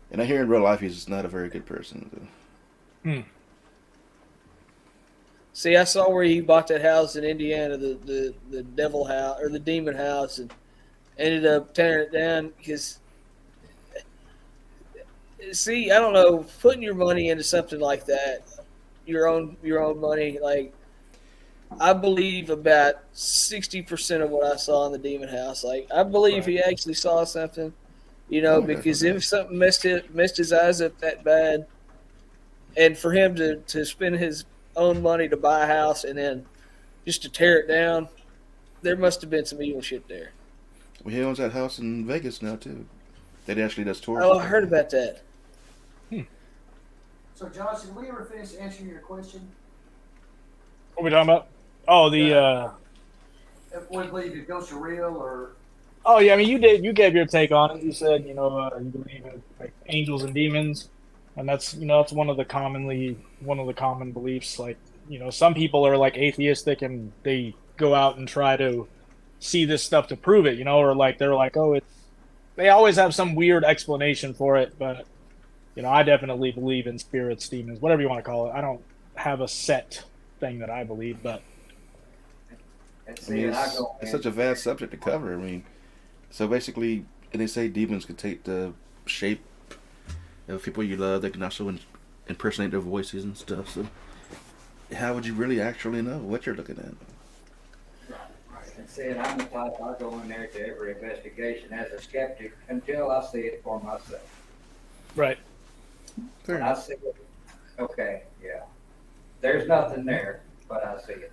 And I hear in real life he's just not a very good person. So. See, I saw where he bought that house in Indiana, the devil house or the demon house, and ended up tearing it down because. See, I don't know, putting your money into something like that, your own money, like I believe about 60% of what I saw in the demon house. Like I believe he actually saw something, because if something messed his eyes up that bad, and for him to spend his own money to buy a house and then just to tear it down, there must have been some evil shit there. Well, he owns that house in Vegas now too. That actually does tours. Oh, I heard about that. So, Josh, did we ever finish answering your question? What are we talking about? Oh, the. If we believe the ghosts are real, or Oh yeah, I mean you did. You gave your take on it. You said you believe in like angels and demons, and that's that's one of the common beliefs. Like some people are like atheistic and they go out and try to see this stuff to prove it. Or like they're like, oh, they always have some weird explanation for it, but I definitely believe in spirits, demons, whatever you want to call it. I don't have a set thing that I believe, but I mean, it's such a vast subject to cover. I mean, so basically, and they say demons can take the shape of people you love. They can also impersonate their voices and stuff. So, how would you really actually know what you're looking at? And said, I'm the type I go in there to every investigation as a skeptic until I see it for myself. right. Fair When I see it, okay, yeah. There's nothing there, but I see it.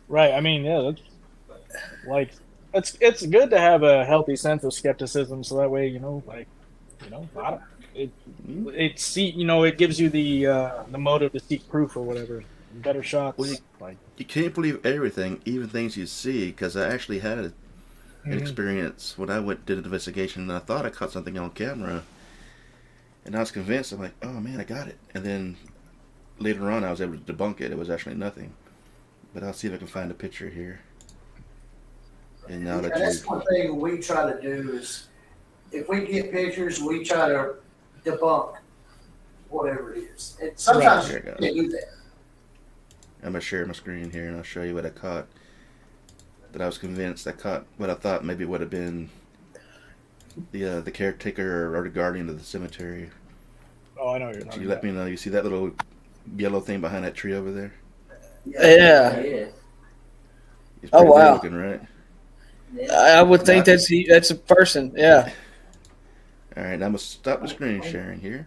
Right. I mean, yeah, that's like it's good to have a healthy sense of skepticism, so that way it gives you the motive to seek proof or whatever, better shots. Well, you can't believe everything, even things you see, because I actually had an experience when I did an investigation, and I thought I caught something on camera, and I was convinced. I'm like, oh man, I got it, and then later on I was able to debunk it. It was actually nothing. But I'll see if I can find a picture here. And now And that that's you, one thing we try to do is, if we get pictures, we try to debunk whatever it is. And sometimes There you you go. can't do that. I'm gonna share my screen here and I'll show you what I caught. That I was convinced I caught what I thought maybe would have been the caretaker or the guardian of the cemetery. Oh, I know what you're So talking you let about. me know. You see that little yellow thing behind that tree over there? Yeah. Yeah. It's Oh, pretty weird wow. looking, right? Yeah. I would think Not- that's a person. Yeah. All right, now I'm gonna stop the screen sharing here,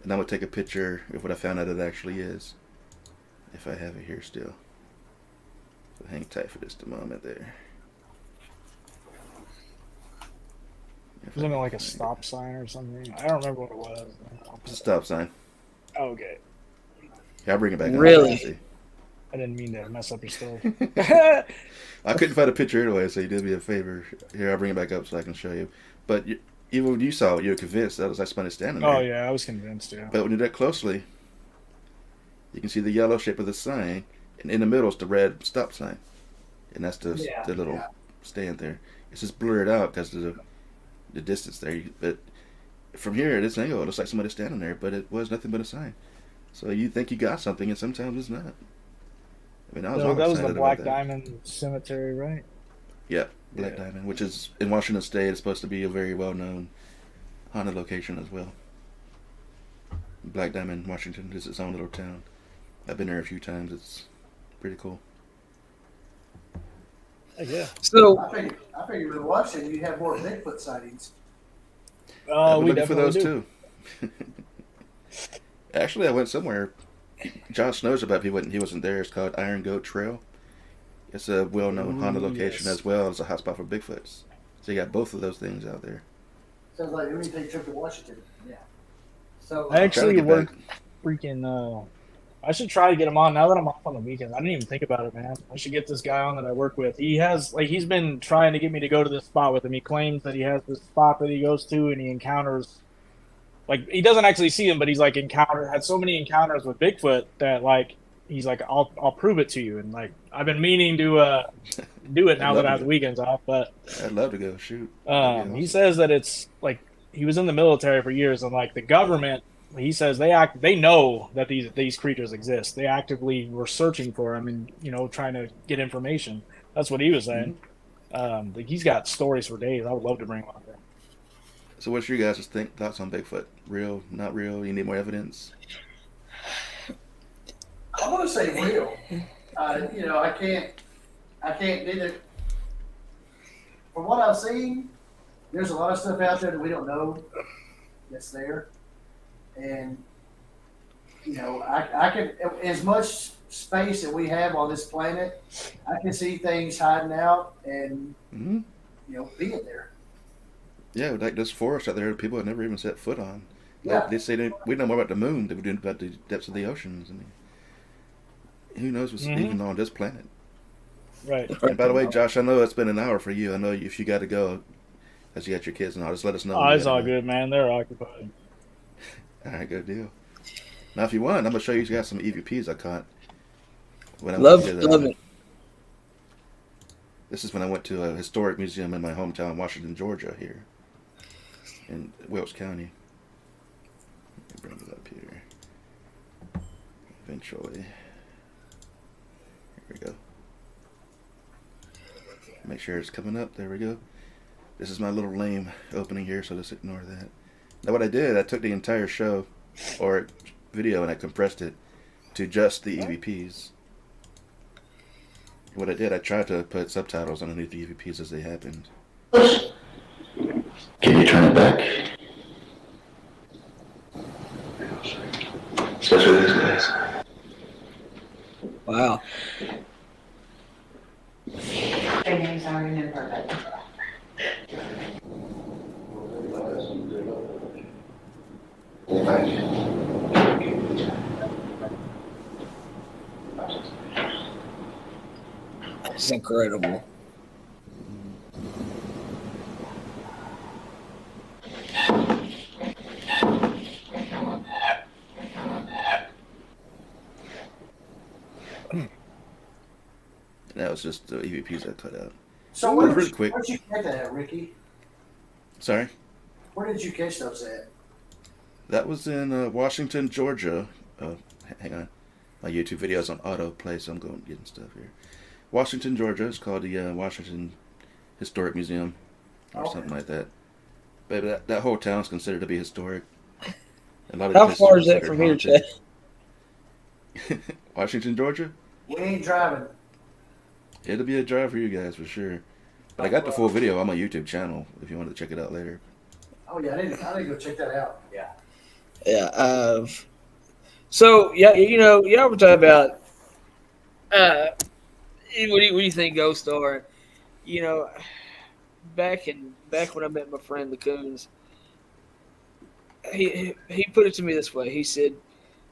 and I'm gonna take a picture of what I found out it actually is, if I have it here still. So hang tight for just a moment there. If I Wasn't it can like a find it. stop sign or something? I don't remember what it was. It's a stop sign. Oh, okay. Yeah, I'll bring it back up. Really? See. I didn't mean to mess up your story. I couldn't find a picture anyway, so you did me a favor. Here, I'll bring it back up so I can show you. But even when you saw it, you were convinced that was like somebody standing there. Oh yeah, I was convinced. Yeah. But when you look closely, you can see the yellow shape of the sign, and in the middle is the red stop sign, and that's the little stand there. It's just blurred out because of the distance there. But from here, at this angle, it looks like somebody standing there, but it was nothing but a sign. So you think you got something, and sometimes it's not. I mean, I was No, all that was the excited Black about that. Diamond Cemetery, right? Yeah, Black Diamond, which is in Washington State. It's supposed to be a very well-known haunted location as well. Black Diamond, Washington, is its own little town. I've been there a few times. It's pretty cool. Yeah. So I figured in Washington you'd have more Bigfoot sightings. I've been We looking for those definitely do. too. Actually, I went somewhere. Josh knows about. He wasn't there. It's called Iron Goat Trail. It's a well-known haunted location yes. as well as a hotspot for Bigfoots. So you got both of those things out there. Sounds like we need to take a trip to Washington. So I actually get work back. freaking. I should try to get him on now that I'm off on the weekends. I didn't even think about it, man. I should get this guy on that I work with. He's been trying to get me to go to this spot with him. He claims that he has this spot that he goes to and he encounters. Like he doesn't actually see him, but he's like had so many encounters with Bigfoot that like he's like I'll prove it to you. And like I've been meaning to do it now love that I have to the weekends off. But I'd love to go shoot. That'd be he awesome. says that it's like he was in the military for years, and like the government, he says they know that these creatures exist. They actively were searching for them and trying to get information. That's what he was saying. Like he's got stories for days. I would love to bring him out there. So what's your guys' thoughts on Bigfoot? Real, not real? You need more evidence? I want to say real. I can't neither. From what I've seen, there's a lot of stuff out there that we don't know that's there, and I can, as much space that we have on this planet, I can see things hiding out and Mm-hmm. being there. Yeah, like this forest out there, people have never even set foot on. Yeah. Like, they say we know more about the moon than we do about the depths of the oceans. I mean, who knows what's even on this planet? Right. And by the way, Josh, I know it's been an hour for you. I know if you got to go, as you got your kids and all, just let us know. Oh, it's all good, man. They're occupied. All right, good deal. Now, if you want, I'm gonna show you guys some EVPs I caught. When I love went to it. This is when I went to a historic museum in my hometown, Washington, Georgia, here in Welch County. Let me bring it up here. Eventually. Here we go. Make sure it's coming up. There we go. This is my little lame opening here, so just ignore that. Now what I did, I took the entire show, or video, and I compressed it to just the EVPs. What I did, I tried to put subtitles underneath the EVPs as they happened. Can you turn it back? Especially these guys. Wow. Their names are in perfect. It's incredible. And that was just the EVPs I cut out. So Ooh, where really did, quick. where'd you catch that at, Ricky? Sorry. Where did you catch those at? That was in Washington, Georgia. Hang on. My YouTube video's on autoplay, so I'm going getting stuff here. Washington, Georgia. It's called the Washington Historic Museum or something like that. But that whole town's considered to be historic. A lot of How places far are is that considered from here, Chad? haunted. Washington, Georgia? We ain't driving. It'll be a drive for you guys for sure. But I got the full video on my YouTube channel if you wanted to check it out later. Oh yeah, I need to go check that out. Yeah. So yeah, y'all were talking about what do you think ghosts are? You know, back when I met my friend the Coons, he put it to me this way. He said,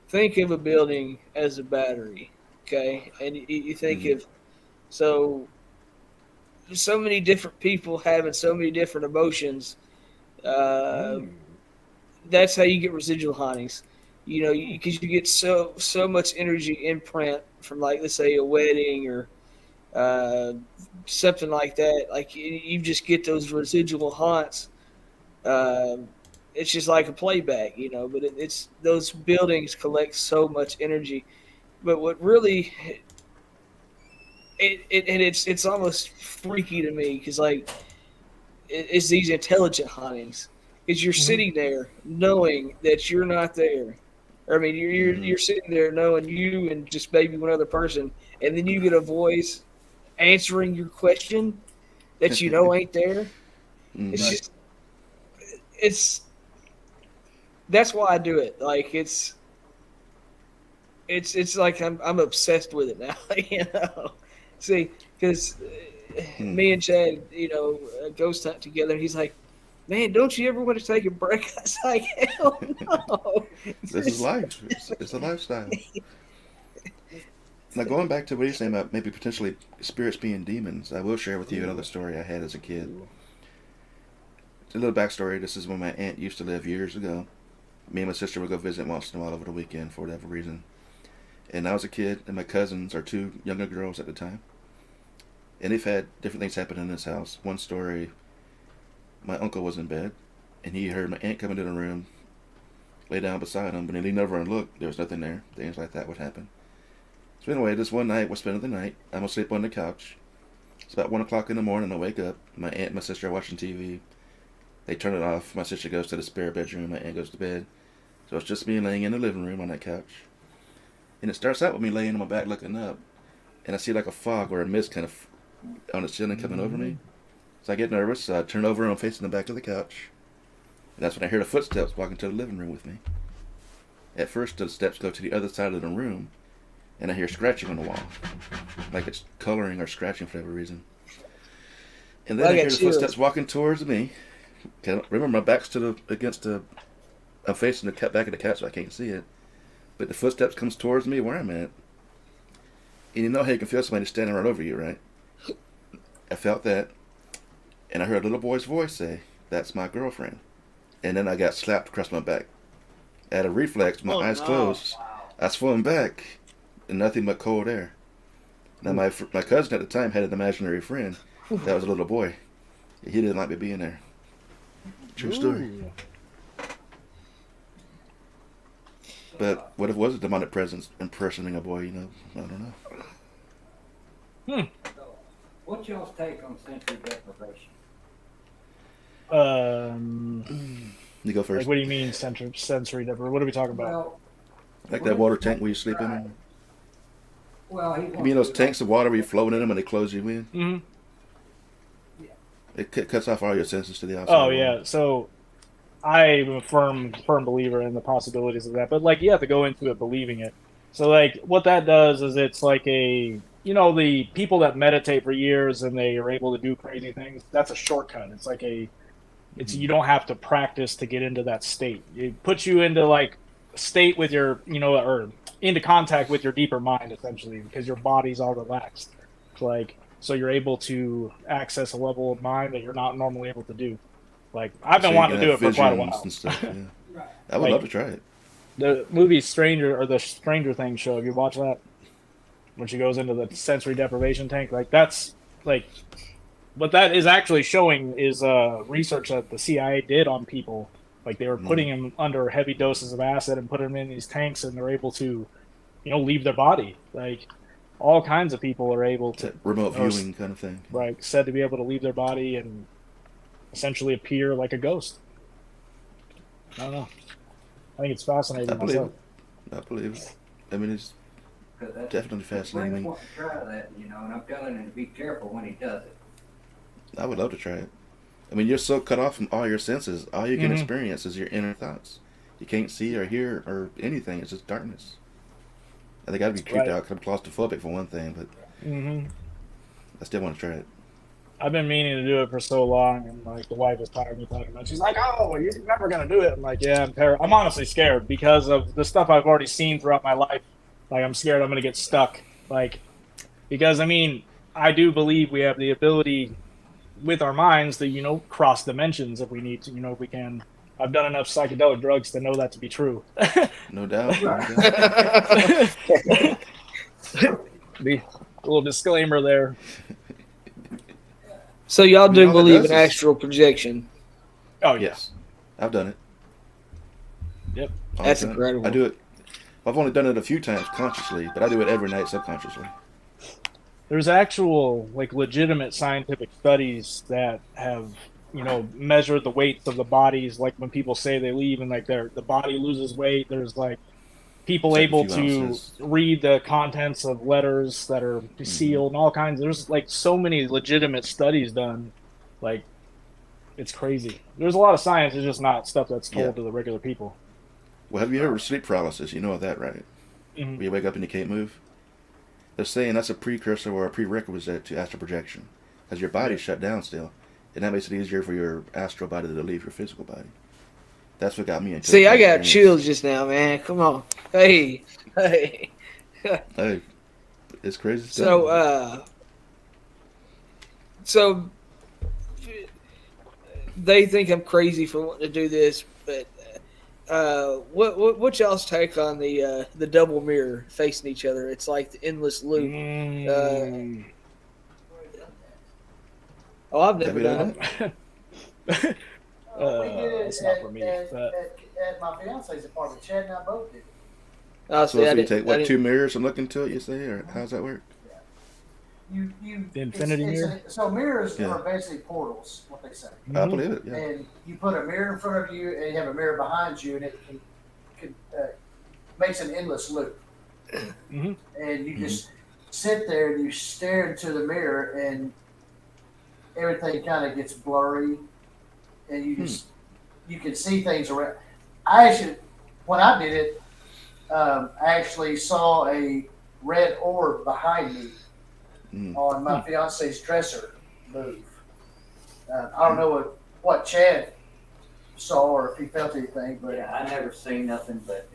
"Think of a building as a battery, okay? And you think of so many different people having so many different emotions. That's how you get residual hauntings. You know, because you get so much energy imprint from, like, let's say a wedding or something like that. Like you just get those residual haunts. It's just like a playback, But it's those buildings collect so much energy. But what really it's almost freaky to me because it's these intelligent hauntings because you're sitting there knowing that you're not there. I mean, you're sitting there knowing you and just maybe one other person, and then you get a voice answering your question that you know ain't there. It's just that's why I do it. Like it's like I'm obsessed with it now. See, because me and Chad, ghost hunt together. And he's like, "Man, don't you ever want to take a break?" I was like, "Hell no." This is life. It's a lifestyle. Now, going back to what you're saying about maybe potentially spirits being demons, I will share with you another story I had as a kid. It's a little backstory. This is when my aunt used to live years ago. Me and my sister would go visit once in a while over the weekend for whatever reason. And I was a kid, and my cousins are two younger girls at the time. And they've had different things happen in this house. One story, my uncle was in bed, and he heard my aunt come into the room, lay down beside him, but he leaned over and looked. There was nothing there. Things like that would happen. So anyway, this one night, we're spending the night. I'm asleep on the couch. It's about 1 o'clock in the morning. I wake up. My aunt and my sister are watching TV. They turn it off. My sister goes to the spare bedroom. My aunt goes to bed. So it's just me laying in the living room on that couch. And it starts out with me laying on my back looking up. And I see like a fog or a mist kind of on the ceiling coming over me. So I get nervous. So I turn over and I'm facing the back of the couch. And that's when I hear the footsteps walking to the living room with me. At first, the steps go to the other side of the room. And I hear scratching on the wall. Like it's coloring or scratching for whatever reason. And then I hear the footsteps walking towards me. Remember, my back's I'm facing the back of the couch so I can't see it. But the footsteps comes towards me where I'm at. And you know how you can feel somebody standing right over you, right? I felt that. And I heard a little boy's voice say, "That's my girlfriend." And then I got slapped across my back. At a reflex, my eyes closed. I swung back. And nothing but cold air. Now my cousin at the time had an imaginary friend that was a little boy. He didn't like me being there. True story. But what if it was a demonic presence impersonating a boy? I don't know. So, what's y'all's take on sensory deprivation? You go first. Like, what do you mean sensory deprivation? What are we talking about? Well, Like that water tank where you sleep in? well, You mean those tanks of water where you're floating in them and they close you in? Mm-hmm. It cuts off all your senses to the outside. Oh, yeah. So I'm a firm believer in the possibilities of that. But, like, you have to go into it believing it. So, like, what that does is it's like the people that meditate for years and they are able to do crazy things, that's a shortcut. It's like you don't have to practice to get into that state. It puts you into, like, a state with your, or into contact with your deeper mind, essentially, because your body's all relaxed. So you're able to access a level of mind that you're not normally able to do. Like, I've been wanting to do it for quite a while. And stuff, yeah. I would love to try it. The movie the Stranger Things show, have you watched that? When she goes into the sensory deprivation tank, like, that's, like, what that is actually showing is research that the CIA did on people. Like they were putting them under heavy doses of acid and putting them in these tanks, and they're able to, leave their body. Like all kinds of people are able to remote viewing kind of thing. Right, said to be able to leave their body and essentially appear like a ghost. I don't know. I think it's fascinating. I believe it. I mean, it's definitely fascinating. I want to try that, and I'm telling him to be careful when he does it. I would love to try it. I mean, you're so cut off from all your senses. All you can experience is your inner thoughts. You can't see or hear or anything. It's just darkness. I think I'd be creeped out because I'm claustrophobic for one thing, but I still want to try it. I've been meaning to do it for so long, and like the wife is tired of me talking about it. She's like, "Oh, you're never gonna do it." I'm like, "Yeah, I'm honestly scared because of the stuff I've already seen throughout my life. Like, I'm scared I'm gonna get stuck. Like, because I mean, I do believe we have the ability with our minds to cross dimensions if we need to. If we can. I've done enough psychedelic drugs to know that to be true. No doubt. The little disclaimer there. So y'all do all that believe does in is- astral projection? Oh Yes, I've done it. Yep. All That's the time. incredible. I do it. I've only done it a few times consciously, but I do it every night subconsciously. There's actual legitimate scientific studies that have measured the weights of the bodies. Like when people say they leave and the body loses weight, there's people It's like a able few to ounces. read the contents of letters that are sealed and all kinds. There's so many legitimate studies done. It's crazy. There's a lot of science. It's just not stuff that's told to the regular people. Well, have you heard of sleep paralysis? You know that, right? Mhm. Where you wake up and you can't move. They're saying that's a precursor or a prerequisite to astral projection, because your body's shut down still, and that makes it easier for your astral body to leave your physical body. That's what got me into it. See, I got chills just now, man. Come on. Hey. Hey, it's crazy stuff. So they think I'm crazy for wanting to do this, but what y'all's take on the double mirror facing each other? It's like the endless loop. I've never done it. We did it it's not for me. at my fiance's apartment. Chad and I both did it. Oh, So if you take two mirrors and look into it, you say, or how's that work? The infinity mirror? So mirrors are basically portals, what they say. I believe it. Yeah. And you put a mirror in front of you, and you have a mirror behind you, and it can makes an endless loop. Mhm. And you just sit there and you stare into the mirror, and everything kind of gets blurry, and you can see things around. When I did it, I actually saw a red orb behind me on my fiance's dresser move. I don't know what Chad saw or if he felt anything, but Yeah, I never seen nothing, but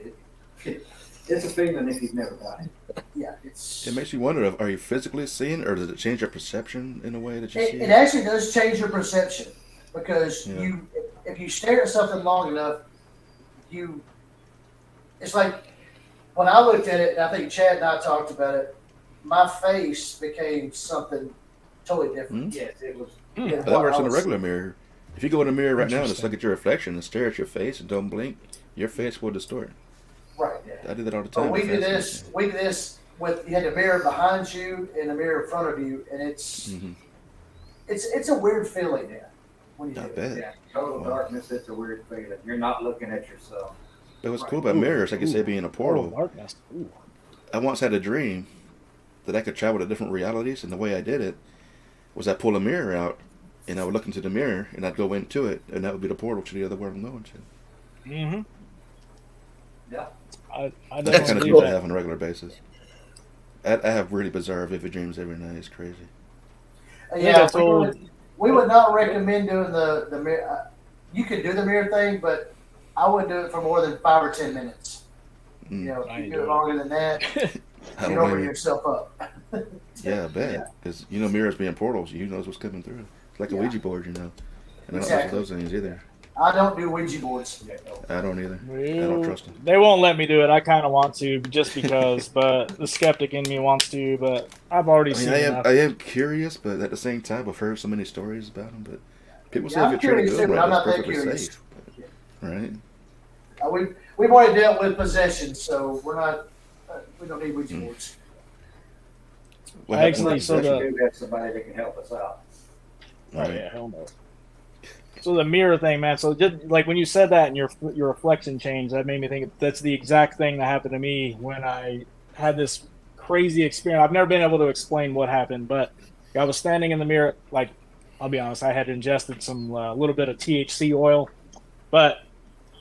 it's a feeling if you've never done it. yeah, It makes you wonder: are you physically seeing, or does it change your perception in a way that you see it actually does change your perception because if you stare at something long enough, it's like when I looked at it, and I think Chad and I talked about it. My face became something totally different. Yes, it was. than That what works I in a was regular seeing. mirror. If you go in a mirror right now and just look at your reflection and stare at your face and don't blink, your face will distort. Right. I do that all the But time. we do this with you had a mirror behind you and a mirror in front of you, and it's a weird feeling there when you do Not it. bad. Yeah, total darkness. It's a weird feeling. You're not looking at yourself. But what's cool about mirrors, like you say, being a portal. Darkness. Ooh. I once had a dream that I could travel to different realities, and the way I did it was I pull a mirror out, and I would look into the mirror, and I'd go into it, and that would be the portal to the other world I'm going to. Mm-hmm. Yeah. I That definitely kind of believe dreams I that. have on a regular basis. I have really bizarre, vivid dreams every night. It's crazy. Yeah, I told- we would not recommend doing the mirror. You could do the mirror thing, but I wouldn't do it for more than 5 or 10 minutes. Mm. You know, I if you ain't do it doing longer than that, I you don't open blame you. yourself up. Yeah, I bet. Because, mirrors being portals, you knows what's coming through. It's like a Yeah. Ouija board, And I don't mess with Exactly. those things either. I don't do Ouija boards. I don't either. I don't trust them. They won't let me do it. I kind of want to just because, but the skeptic in me wants to. But I've already seen enough. I am curious, but at the same time, I've heard so many stories about them. But people say Yeah, if you're trying to I'm do them curious, right, but I'm it's not that perfectly curious. safe. Right? We've already dealt with possession, so we're not. We don't need Ouija boards. What happened Actually, with so possession? We do have somebody that can help us out. Oh yeah, hell no. So the mirror thing, man. So just like when you said that and your reflection changed, that made me think that's the exact thing that happened to me when I had this crazy experience. I've never been able to explain what happened, but I was standing in the mirror. Like, I'll be honest, I had ingested some little bit of THC oil, but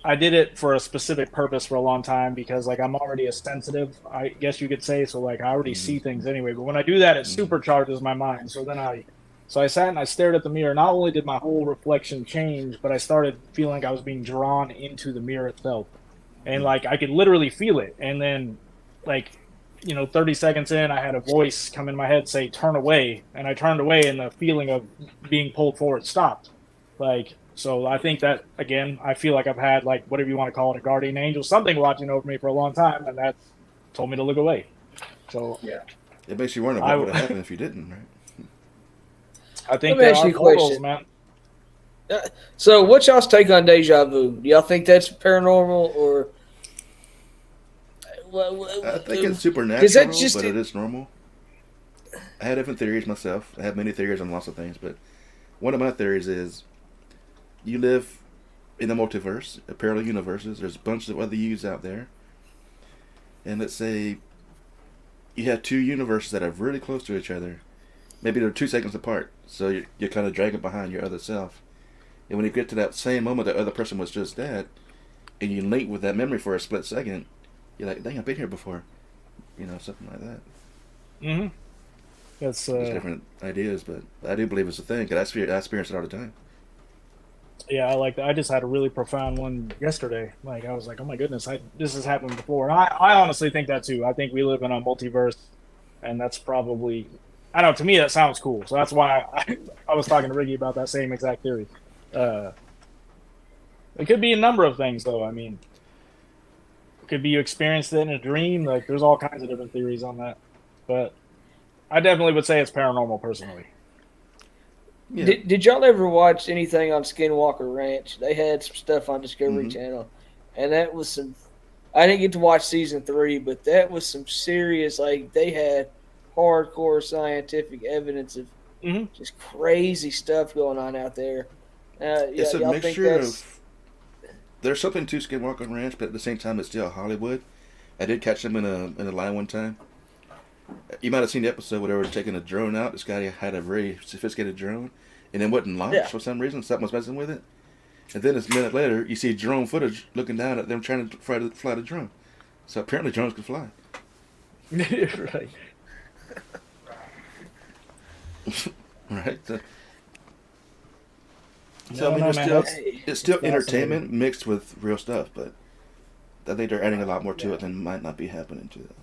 I did it for a specific purpose for a long time because like I'm already a sensitive, I guess you could say. So like I already see things anyway. But when I do that, it supercharges my mind. So I sat and I stared at the mirror. Not only did my whole reflection change, but I started feeling like I was being drawn into the mirror itself. And like I could literally feel it. And then like, 30 seconds in, I had a voice come in my head say, turn away. And I turned away and the feeling of being pulled forward stopped. So I think that, again, I feel like I've had like, whatever you want to call it, a guardian angel, something watching over me for a long time. And that told me to look away. So Yeah. It makes you wonder what would have happened if you didn't, right? I think Let me there ask are you a portals, question. man. So, what's y'all's take on deja vu? Do y'all think that's paranormal or? I think it's supernatural, but it is normal. I had different theories myself. I have many theories on lots of things, but one of my theories is you live in the multiverse, parallel universes. There's a bunch of other yous out there. And let's say you have two universes that are really close to each other. Maybe they're 2 seconds apart, so you're kind of dragging behind your other self. And when you get to that same moment the other person was just dead, and you link with that memory for a split second, you're like, dang, I've been here before. Something like that. Mm-hmm. That's There's different ideas, but I do believe it's a thing, because I experience it all the time. yeah, I like that. I just had a really profound one yesterday. Like I was like, oh my goodness, this has happened before. And I honestly think that too. I think we live in a multiverse, and that's probably, I don't know, to me that sounds cool. So that's why I was talking to Ricky about that same exact theory. It could be a number of things, though. I mean, it could be you experienced it in a dream. Like, there's all kinds of different theories on that. But I definitely would say it's paranormal, personally. Yeah. Did y'all ever watch anything on Skinwalker Ranch? They had some stuff on Discovery Channel, and that was some. I didn't get to watch season 3, but that was some serious. Like they had hardcore scientific evidence of just crazy stuff going on out there. It's a y'all mixture think of. There's something to Skinwalker Ranch, but at the same time, it's still Hollywood. I did catch them in a line one time. You might have seen the episode where they were taking a drone out. This guy had a very sophisticated drone, and it wouldn't launch for some reason. Something was messing with it. And then a minute later, you see drone footage looking down at them trying to fly the drone. So apparently drones can fly. Right. Right? So, I mean, it's still fascinating. entertainment mixed with real stuff, but I think they're adding a lot more to it than might not be happening to them.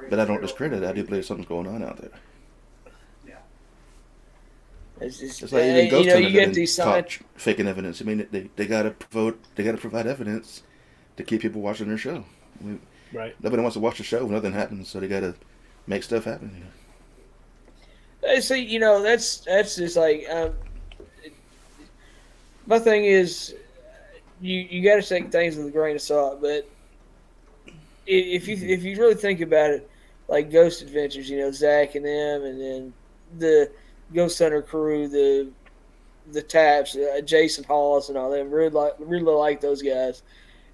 But I don't discredit it. I do believe something's going on out there. It's just, It's like even ghost hunters you get have these been signs. caught faking evidence. I mean, they gotta provide evidence to keep people watching their show. I mean, Right. nobody wants to watch the show if nothing happens, so they gotta make stuff happen. See, that's just like my thing is you got to take things with a grain of salt, but if you really think about it, like Ghost Adventures, Zach and them, and then the Ghost Hunter crew, the Taps, Jason Hollis, and all them, really like those guys.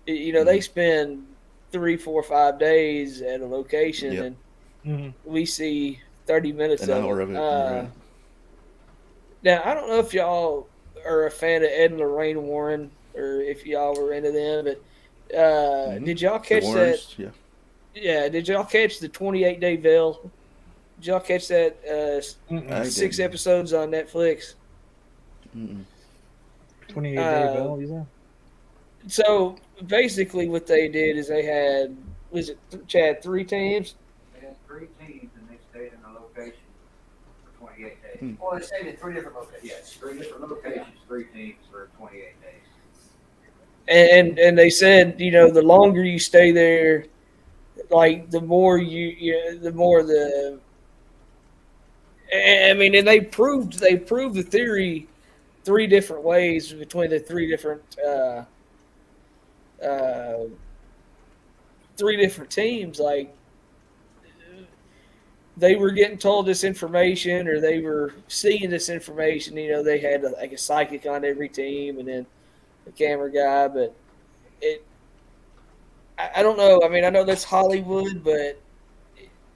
They spend 3, 4, 5 days at a location, and we see 30 minutes An hour of it. Right. Now, I don't know if y'all are a fan of Ed and Lorraine Warren, or if y'all were into them, but did y'all catch that? Yeah. Yeah, did y'all catch the 28-Day Veil? Did y'all catch that 6 episodes on Netflix? 28-day bill, you said? So basically, what they did is they had, was it Chad, 3 teams? They had 3 teams, and they stayed in a location for 28 days. Well, they stayed at 3 different locations. Yes, 3 different locations, 3 teams for 28 days. And they said, the longer you stay there, like the more the more the. I mean, and they proved the theory 3 different ways between the 3 different 3 different teams. Like they were getting told this information, or they were seeing this information. They had like a psychic on every team, and then the camera guy. But I don't know. I mean, I know that's Hollywood, but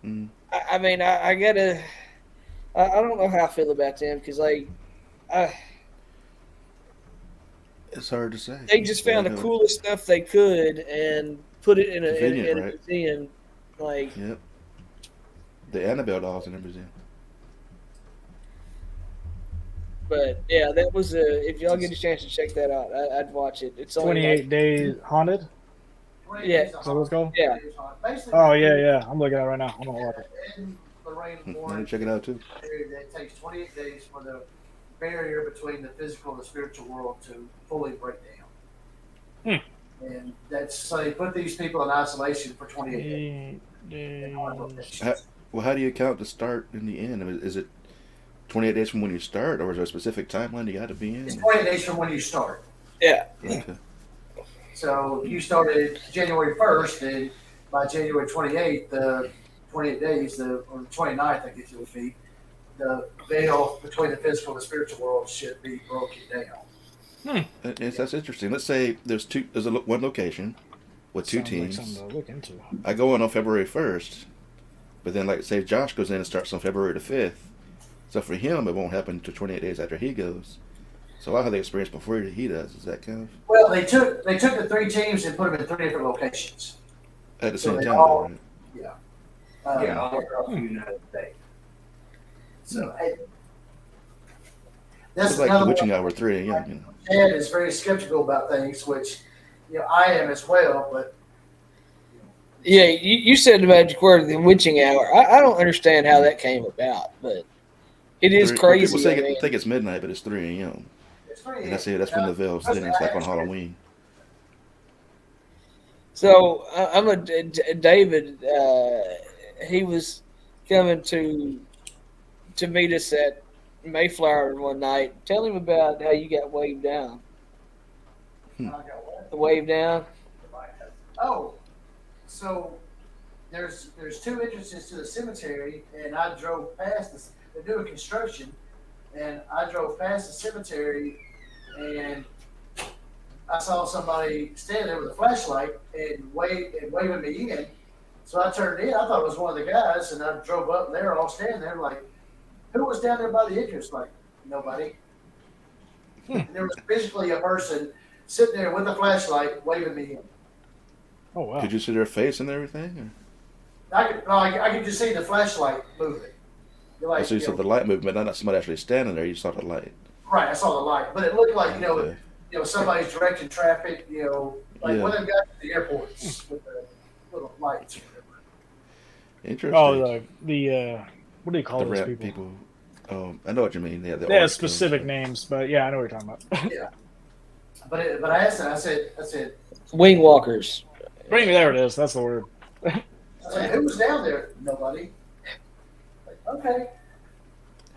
I mean, I gotta. I don't know how I feel about them because, it's hard to say. they just found the coolest stuff they could and put it in a right? museum. Like, Yep. The Annabelle dolls in the museum. but yeah, that was if y'all get a chance to check that out, I'd watch it. It's only 28 Days Haunted? Yeah. Is that what it's called? Yeah. Basically, Oh, yeah. I'm looking at it right now. I'm going to watch it. in the Let me rainforest, check it out too. it takes 28 days for the barrier between the physical and the spiritual world to fully break down. And that's so they put these people in isolation for 28 days. In hard locations. Well, how do you count the start and the end? I mean, is it 28 days from when you start, or is there a specific timeline you got to be in? It's 28 days from when you start. Yeah. Okay. So if you started January 1st, and by January 28th, the 28 days, or the 29th, I guess it would be, the veil between the physical and the spiritual world should be broken down. That's interesting. Let's say there's one location with 2 Sounds like teams. something to look into. I go in on February 1st, but then, like, say Josh goes in and starts on February the 5th. So for him, it won't happen until 28 days after he goes. So I'll have the experience before he does. Is that kind of Well, they took the 3 teams and put them in 3 different locations. at the So same they time, all- though, right? Yeah, all across the United States. So that's It's like another the witching one. hour 3 a.m. You know. Chad is very skeptical about things, which I am as well. But Yeah, you said the magic word, the witching hour. I don't understand how that came about, but it is crazy. People think it's midnight, but it's 3 a.m. it's pretty. And that's when the veil's thin. It's like on Halloween. So I'm a David. He was coming to meet us at Mayflower one night. Tell him about how you got waved down. The wave down. Oh, so there's 2 entrances to the cemetery, and I drove past this. They're doing construction, and I drove past the cemetery, and I saw somebody standing there with a flashlight and waving me in. So I turned in. I thought it was one of the guys, and I drove up, and they were all standing there like, who was down there by the entrance? Like, nobody. And there was physically a person sitting there with a flashlight waving me in. Oh, wow. Could you see their face and everything? I could just see the flashlight moving. Like, So you saw the light movement, not somebody actually standing there. You saw the light. Right, I saw the light, but it looked like somebody's directing traffic. Like one of them guys at the airports with the little lights. Interesting. Oh, the what do you call the those rat people? I know what you mean. Yeah, They have specific names, but yeah, I know what you're talking about. Yeah. But I asked him. I said, Wing walkers. Bring me, there it is. That's the word. who was down there? Nobody. Like, okay.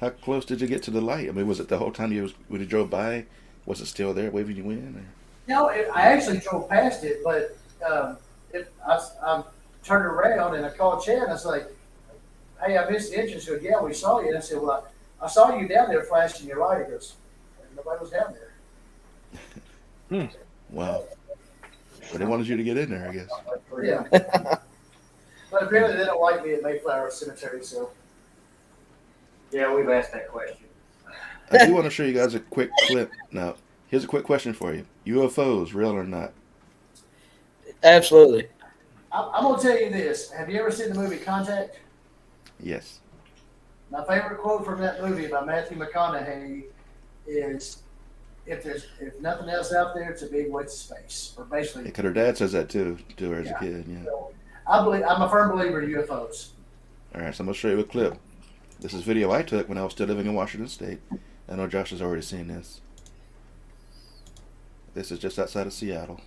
How close did you get to the light? I mean, was it the whole time when you drove by? Was it still there, waving you in? Or? No, I actually drove past it, but I turned around and I called Chad. And I was like, "Hey, I missed the entrance." He goes, "Yeah, we saw you." And I said, "Well, I saw you down there flashing your light." He goes, "Nobody was down there." Wow. But they wanted you to get in there, I guess. Yeah. But apparently they don't like me at Mayflower Cemetery, so. Yeah, we've asked that question. I do want to show you guys a quick clip. Now, here's a quick question for you. UFOs, real or not? Absolutely. I'm going to tell you this. Have you ever seen the movie Contact? Yes. My favorite quote from that movie by Matthew McConaughey is, if nothing else out there, it's a big waste of space. Or basically, Because her dad says that to her as a kid. Yeah. so I'm a firm believer in UFOs. All right, so I'm going to show you a clip. This is video I took when I was still living in Washington State. I know Josh has already seen this. This is just outside of Seattle.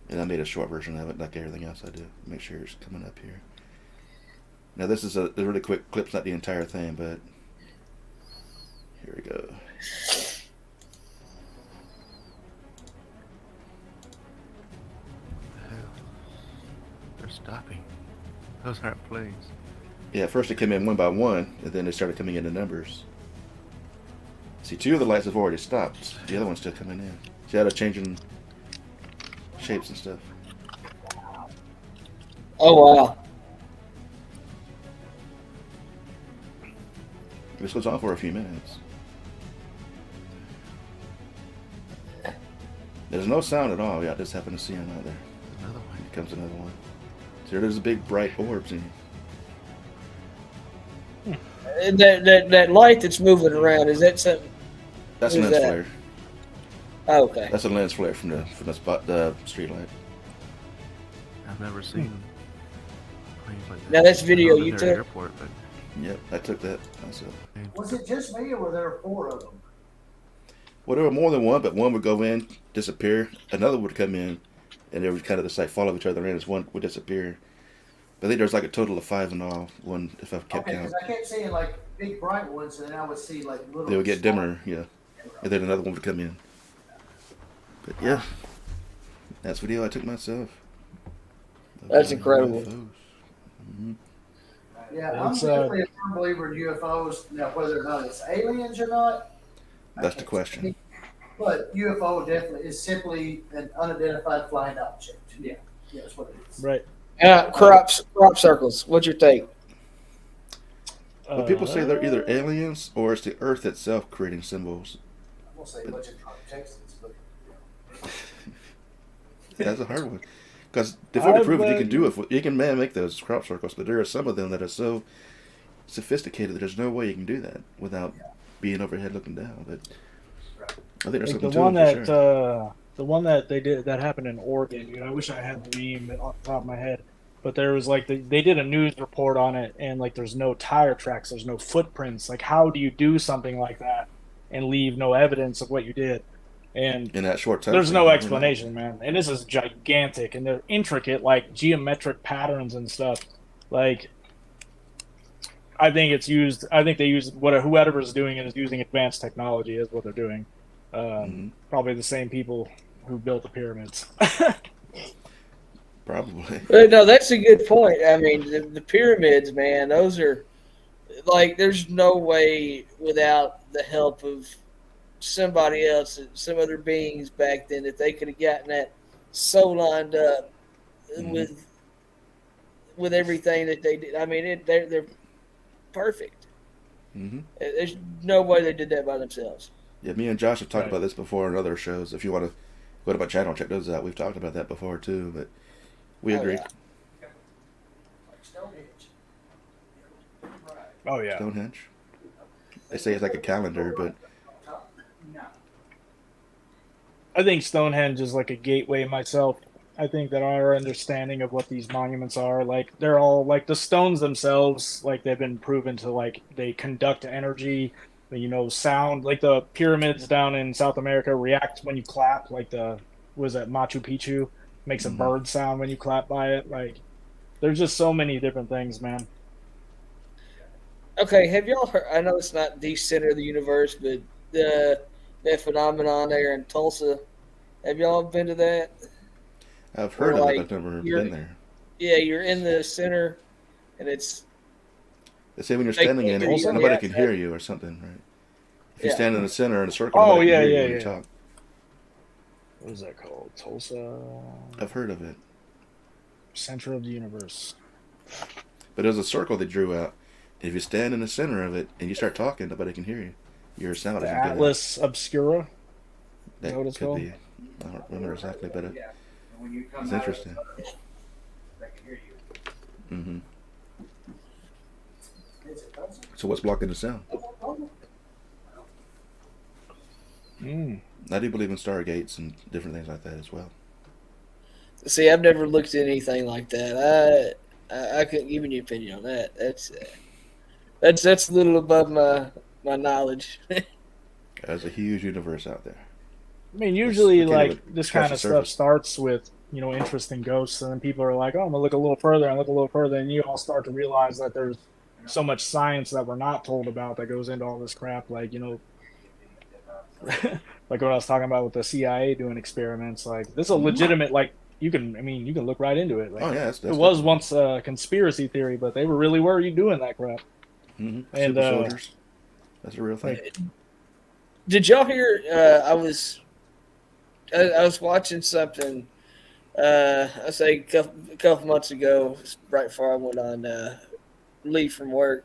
And I made a short version of it, like everything else I do. Make sure it's coming up here. Now this is a really quick clip, not the entire thing, but here we go. They're stopping. Those aren't planes. Yeah, at first it came in one by one, and then they started coming into numbers. See, 2 of the lights have already stopped. The other one's still coming in. See how they're changing shapes and stuff. Oh wow. This goes on for a few minutes. There's no sound at all. Yeah, I just happened to see him out there. Another one. Here comes another one. So there's a big bright orbs in it. And that light that's moving around, is that something? That's a Who's lens that? flare. Oh, okay. That's a lens flare from the street light. I've never seen planes like that. Now that's video I've been you there at took? Airport, but Yep, I took that myself. Was it just me, or were there 4 of them? Well, there were more than one, but one would go in, disappear. Another would come in, and they would kind of just like follow each other in as one would disappear. But I think there's like a total of 5 in all. One, if I kept Okay, count. because I kept seeing like big bright ones, and then I would see like little. They would get dimmer, yeah. And then another one would come in. But yeah, that's video I took myself. That's incredible. Mm-hmm. Yeah, I'm It's, definitely a firm believer in UFOs. Now, whether or not it's aliens or not, That's the question. but UFO definitely is simply an unidentified flying object. Yeah, that's what it is. Right. Crop circles. What's your take? Well, people say they're either aliens or it's the Earth itself creating symbols. I won't say a bunch of Texans, but That's a hard one. Because if we prove it, you can I've, do it. You can make those crop circles, but there are some of them that are so sophisticated that there's no way you can do that without being overhead looking down. But I think there's Like something the one to it for that sure. the one that they did that happened in Oregon, dude. I wish I had the name off the top of my head, but there was like they did a news report on it, and like there's no tire tracks, there's no footprints. Like, how do you do something like that and leave no evidence of what you did? And In that short time, there's frame, no I don't know. explanation, man. And this is gigantic, and they're intricate, like geometric patterns and stuff. Like, I think it's used. I think they use whoever's doing it is using advanced technology. Is what they're doing. Probably the same people who built the pyramids. Probably. No, that's a good point. I mean, the pyramids, man, those are like, there's no way without the help of somebody else, some other beings back then, that they could have gotten that so lined up with everything that they did. I mean, they're perfect. Mm-hmm. There's no way they did that by themselves. Yeah, me and Josh have talked Right. about this before in other shows. If you want to go to my channel, check those out. We've talked about that before too, but we Oh, agree. yeah. like Stonehenge. Oh yeah. Stonehenge. They say it's like a calendar, but No. I think Stonehenge is like a gateway myself. I think that our understanding of what these monuments are, like, they're all like the stones themselves, like they've been proven to, like, they conduct energy, sound. Like the pyramids down in South America react when you clap. Like was that Machu Picchu makes a bird sound when you clap by it. Like, there's just so many different things, man. Okay, have y'all heard? I know it's not the center of the universe, but that phenomenon there in Tulsa. Have y'all been to that? I've heard Or, of like, it, but I've never you're- been there. Yeah, you're in the center, and it's They say when you're They standing can't in hear it, you on the nobody can outside. hear you or something, right? If you Yeah. stand in the center in a circle, Oh, nobody yeah, can hear yeah, you when you yeah. talk. What is that called? Tulsa, I've heard of it. center of the universe. But there's a circle they drew out. If you stand in the center of it and you start talking, nobody can hear you. Your sound The isn't good. Atlas Obscura. That what it's could called? be. I don't remember exactly, but Yeah. And when you come it's out of interesting. they can hear you. Mm-hmm. Is it Tulsa? So what's blocking the sound? I do believe in stargates and different things like that as well. see. I've never looked at anything like that. I couldn't give any opinion on that. That's a little above my knowledge. There's a huge universe out there. I mean, We usually can't like even this scratch kind the of stuff surface. starts with interest in ghosts, and then people are like, "Oh, I'm gonna look a little further and look a little further," and you all start to realize that there's so much science that we're not told about that goes into all this crap. Like like what I was talking about with the CIA doing experiments. Like this is a legitimate like you can look right into it. Like Oh yeah, it that's was definitely. once a conspiracy theory, but they were you doing that crap. And Super soldiers. That's a real thing. like Did y'all hear? I was watching something. I say a couple months ago, right before I went on leave from work.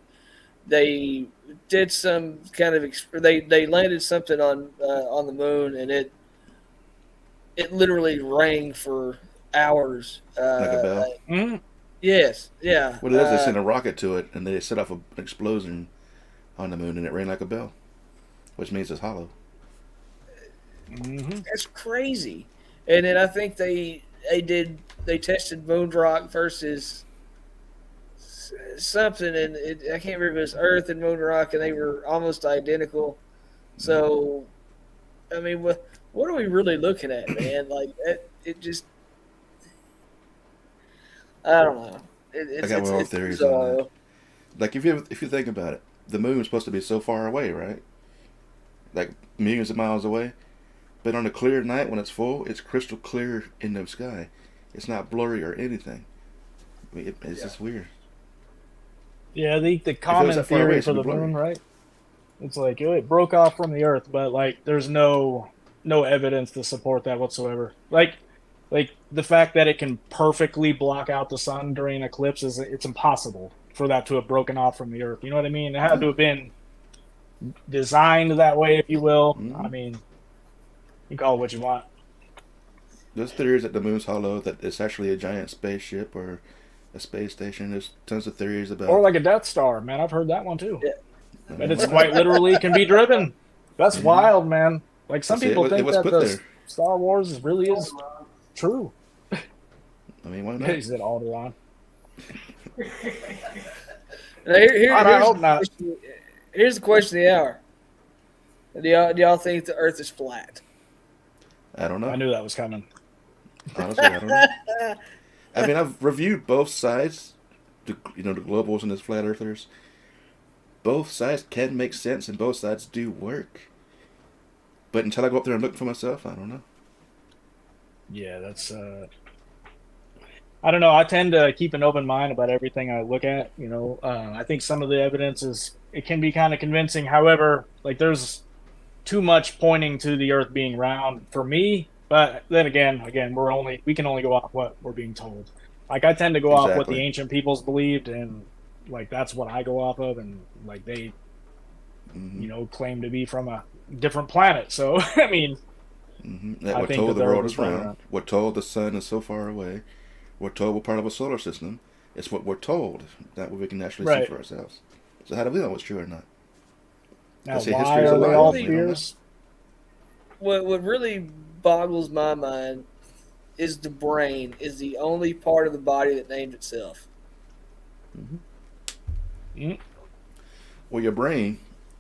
They did some kind of they landed something on the moon, and it literally rang for hours. Like a bell. Yes, yeah. What it is, they send a rocket to it, and they set off an explosion on the moon, and it rang like a bell, which means it's hollow. That's crazy. And then I think they tested moon rock versus something, and I can't remember if it was Earth and moon rock, and they were almost identical. So, I mean, what are we really looking at, man? Like it just, I don't know. I got my own theories on that. Like if you think about it, the moon's supposed to be so far away, right? Like millions of miles away. But on a clear night when it's full, it's crystal clear in the sky. It's not blurry or anything. I mean, it's just weird. yeah, the common that far away, theory it's for the blurry. moon, right? It's like it broke off from the Earth, but like there's no evidence to support that whatsoever. Like the fact that it can perfectly block out the sun during an eclipse it's impossible for that to have broken off from the Earth. You know what I mean? It had to have been designed that way, if you will. I mean, you call it what you want. There's theories that the moon's hollow, that it's actually a giant spaceship or a space station. There's tons of theories about. Or like a Death Star, man. I've heard that one too. Yeah. That it's quite literally can be driven. That's wild, man. Like some See, people it think was that put the there. Star Wars really is true. I mean, why not? He said Alderaan. Now, I hope not. Here's the question of the hour. Do y'all think the Earth is flat? I don't know. I knew that was coming. Honestly, I don't know. I mean, I've reviewed both sides. The globals and the flat earthers. Both sides can make sense, and both sides do work. But until I go up there and look for myself, I don't know. Yeah, that's. I don't know. I tend to keep an open mind about everything I look at. I think some of the evidence it can be kind of convincing. However, like there's too much pointing to the Earth being round for me. But then again, we can only go off what we're being told. Like I tend to go off what the ancient peoples believed, and like that's what I go off of, and like they, claim to be from a different planet. So I mean, That I we're think told that the they're world is overplaying round. We're told the sun is so far away. We're told we're part of a solar system. It's what we're told, not what we can actually see for ourselves. So how do we know what's true or not? Now, Say why history is a are they lie. all We don't know. fierce? What really boggles my mind is the brain is the only part of the body that named itself. Well, your brain,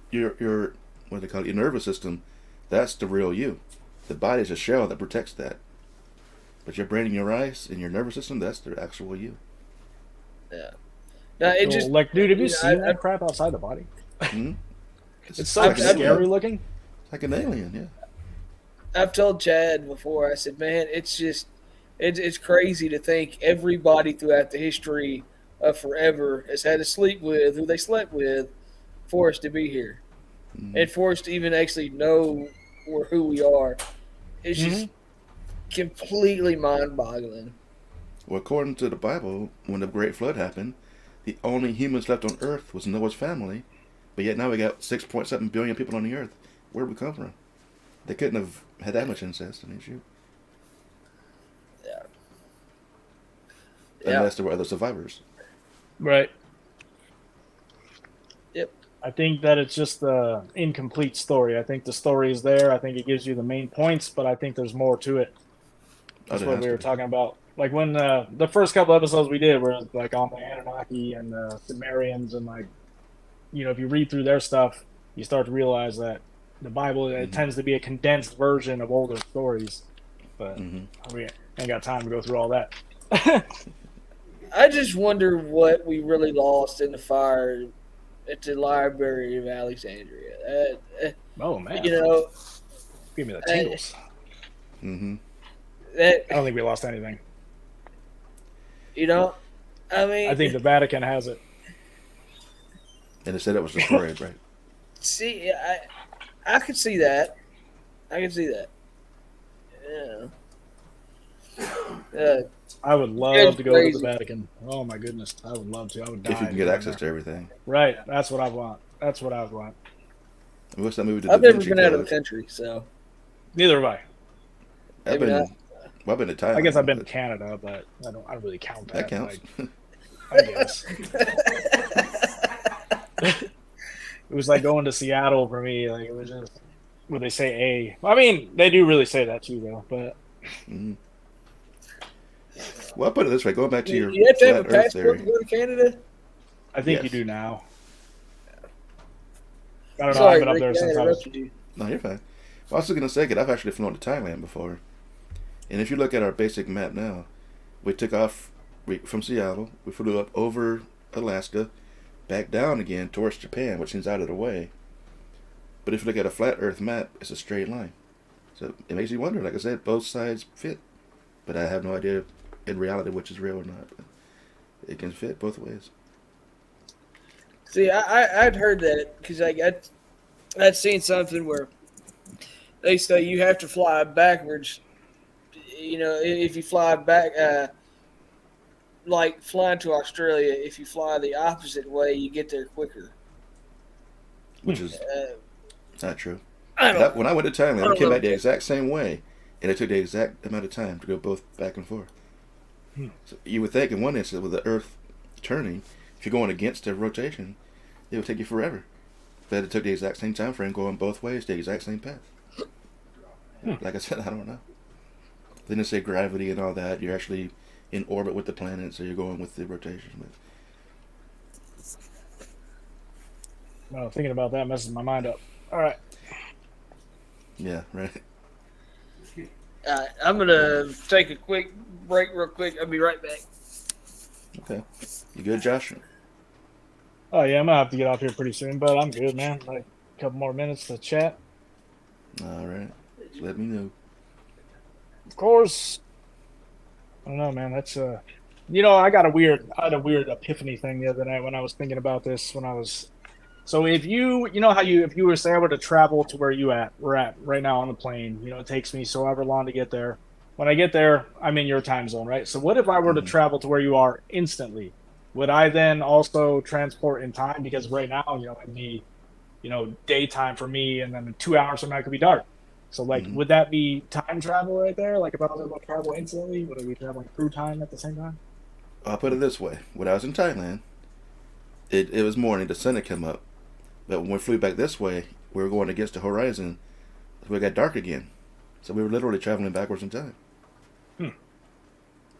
your what do they call it? Your nervous system, that's the real you. The body's a shell that protects that. But your brain and your eyes and your nervous system, that's the actual you. Yeah. Now it just like, dude, have you seen that crap outside the body? It's so like an scary alien. looking. It's like an alien, yeah. I've told Chad before. I said, man, it's crazy to think everybody throughout the history of forever has had to sleep with who they slept with for us to be here, and for us to even actually know who we are. It's just completely mind-boggling. Well, according to the Bible, when the Great Flood happened, the only humans left on Earth was Noah's family, but yet now we got 6.7 billion people on the Earth. Where did we come from? They couldn't have had that much incest in issue. Yeah. Unless there were other survivors. Right. Yep. I think that it's just the incomplete story. I think the story is there. I think it gives you the main points, but I think there's more to it. That's what we were talking about Like when the first couple episodes we did were like on the Anunnaki and the Sumerians, and like, you know, if you read through their stuff, you start to realize that the Bible, it tends to be a condensed version of older stories. But we ain't got time to go through all that. I just wonder what we really lost in the fire at the Library of Alexandria. Oh man, You know, give me the tingles. that I don't think we lost anything. you know, I mean, I think the Vatican has it. And they said it was destroyed, right? see, I could see that. I could see that. Yeah. I would love It's to go crazy. to the Vatican. Oh my goodness, I would love to. I would die. If you can get access to everything. Right, that's what I want. That's what I would want. What's that movie? The I've Da never Vinci been out of Code? the country, so Neither have I. I've maybe been, not. well, I've been to Thailand. I guess I've been to but Canada, but I don't really count that that. counts. Like, I guess it was like going to Seattle for me. Like it was just, would they say a? I mean, they do really say that too, though. But Well, I'll put it this way: going back to your You have to have a flat Earth passport to theory. go to Canada. I think Yes. you do now. I don't know. I've Sorry, been up Rick, there I since I was. interrupted you. No, you're fine. Well, I was going to say that I've actually flown to Thailand before, and if you look at our basic map now, we took off from Seattle. We flew up over Alaska, back down again towards Japan, which seems out of the way. But if you look at a flat Earth map, it's a straight line. So it makes you wonder. Like I said, both sides fit, but I have no idea in reality which is real or not. But it can fit both ways. See, I'd heard that because I'd seen something where they say you have to fly backwards. You know, if you fly back, like flying to Australia, if you fly the opposite way, you get there quicker. Which is not true. I don't. When I went to Thailand, I we came don't back the know. exact same way, and it took the exact amount of time to go both back and forth. So you would think in one instance with the Earth turning, if you're going against the rotation, it would take you forever. But it took the exact same time frame going both ways, the exact same path. Like I said, I don't know. Then they say gravity and all that. You're actually in orbit with the planet, so you're going with the rotation. But Well, thinking about that messes my mind up. All right. yeah, right. I'm gonna take a quick break, real quick. I'll be right back. Okay. You good, Josh? Oh yeah, I'm gonna have to get off here pretty soon, but I'm good, man. Like a couple more minutes to chat. All right. Just let me know. Of course. I don't know, man. That's you know, I had a weird epiphany thing the other night when I was thinking about this. So if you know how if you were able to travel to where we're at right now on the plane, you know, it takes me so ever long to get there. When I get there, I'm in your time zone, right? So what if I were to travel to where you are instantly? Would I then also transport in time? Because right now, you know, it'd be, you know, daytime for me, and then 2 hours from now it could be dark. So, like, would that be time travel right there? Like, if I was able to travel instantly, would I be traveling through time at the same time? I'll put it this way. When I was in Thailand, it was morning, the sun had come up. But when we flew back this way, we were going against the horizon, so it got dark again. So we were literally traveling backwards in time.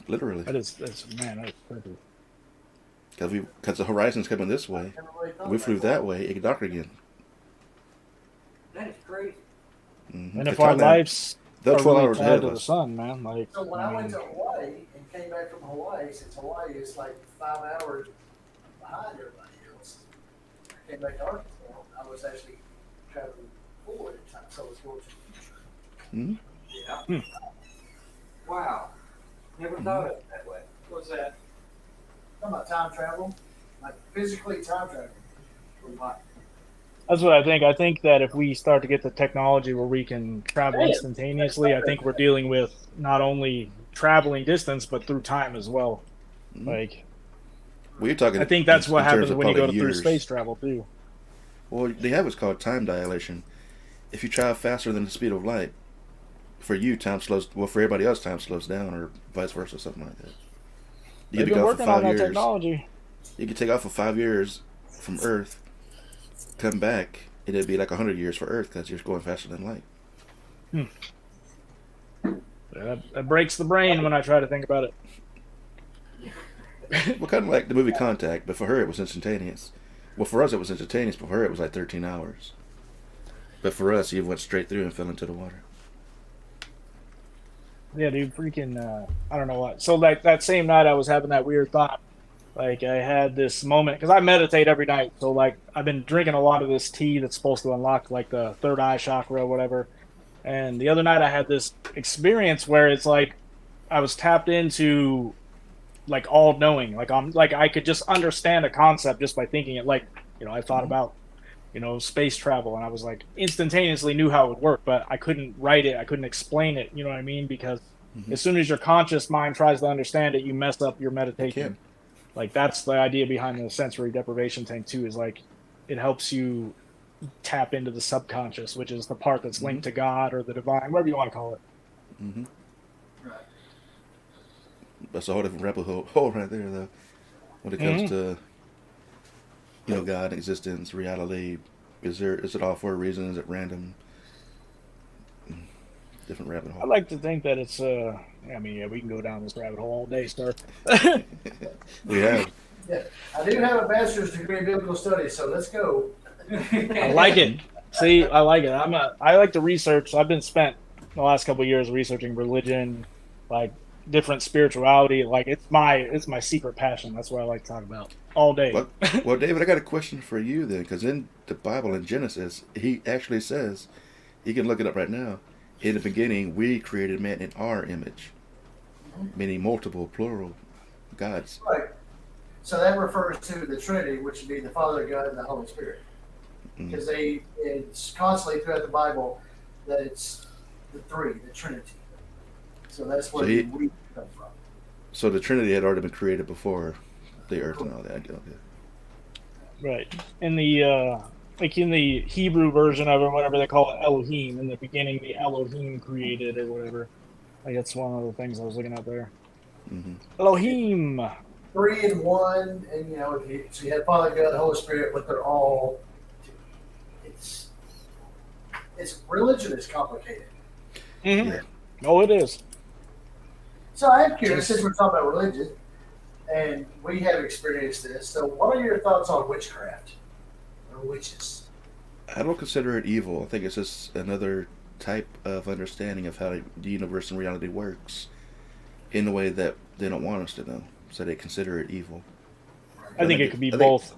Literally. That's man, that is crazy. Because the horizon's coming this way. We flew that way, it got dark again. That is crazy. And if our lives they're are 12 really hours tied ahead to of the us. sun, man, like, So when I went to Hawaii and came back from Hawaii, since Hawaii is like 5 hours behind everybody else, I came back to Arkansas. I was actually traveling forward in time, so I was going to the future. Yeah. Wow. Never thought of it that way. What's that? Talking about time travel, like physically time travel. From my, that's what I think. I think that if we start to get the technology where we can travel instantaneously, I think we're dealing with not only traveling distance, but through time as well. Like, We're talking. I think that's what in terms happens of when you go probably through years. space travel, too. Well, they have what's called time dilation. If you travel faster than the speed of light, for you, time slows. Well, for everybody else, time slows down, or vice versa, something like that. You They've get to been go for working on 5 that years. technology. You could take off for 5 years from Earth, come back, and it'd be like 100 years for Earth because you're going faster than light. Yeah, That breaks the brain when I try to think about it. Well, kind of like the movie Contact, but for her it was instantaneous. Well, for us it was instantaneous, but for her it was like 13 hours. But for us, you went straight through and fell into the water. Yeah, dude, freaking, I don't know what. So, like, that same night I was having that weird thought. Like, I had this moment, because I meditate every night. So, like, I've been drinking a lot of this tea that's supposed to unlock, like, the third eye chakra or whatever. And the other night I had this experience where it's like I was tapped into, like, all knowing. Like, I could just understand a concept just by thinking it. Like, I thought about, space travel, and I was like, instantaneously knew how it would work, but I couldn't write it. I couldn't explain it. You know what I mean? Because as soon as your conscious mind tries to understand it, you mess up your meditation. Like, that's the idea behind the sensory deprivation thing too, is like, it helps you tap into the subconscious, which is the part that's linked to God or the divine, whatever you want to call it. Mm-hmm. Right. That's a whole different rabbit hole right there, though. When it comes to, God, existence, reality, is it all for a reason? Is it random? Different rabbit hole. I like to think that it's we can go down this rabbit hole all day, sir. We have. Yeah, I do have a bachelor's degree in biblical studies, so let's go. I like it. See, I like it. I like to research. I've been spent the last couple of years researching religion, like different spirituality. Like, it's my secret passion. That's what I like to talk about all day. Well, David, I got a question for you then, because in the Bible, in Genesis, he actually says, you can look it up right now, in the beginning, we created man in our image, meaning multiple, plural gods. Right. So that refers to the Trinity, which would be the Father, God, and the Holy Spirit. Because it's constantly throughout the Bible that it's the three, the Trinity. So that's where we come from. So the Trinity had already been created before the earth and all that. Okay. Right. In the Hebrew version of it, whatever they call it, Elohim, in the beginning, the Elohim created or whatever. Like, that's one of the things I was looking at there. Mm-hmm. Elohim. 3 in 1, and so you have Father, God, the Holy Spirit, but they're all. It's religion is complicated. Mm-hmm. Yeah. Oh, it is. So I'm curious, since we're talking about religion, and we have experienced this. So, what are your thoughts on witchcraft or witches? I don't consider it evil. I think it's just another type of understanding of how the universe and reality works in a way that they don't want us to know. So they consider it evil. I think it could be both.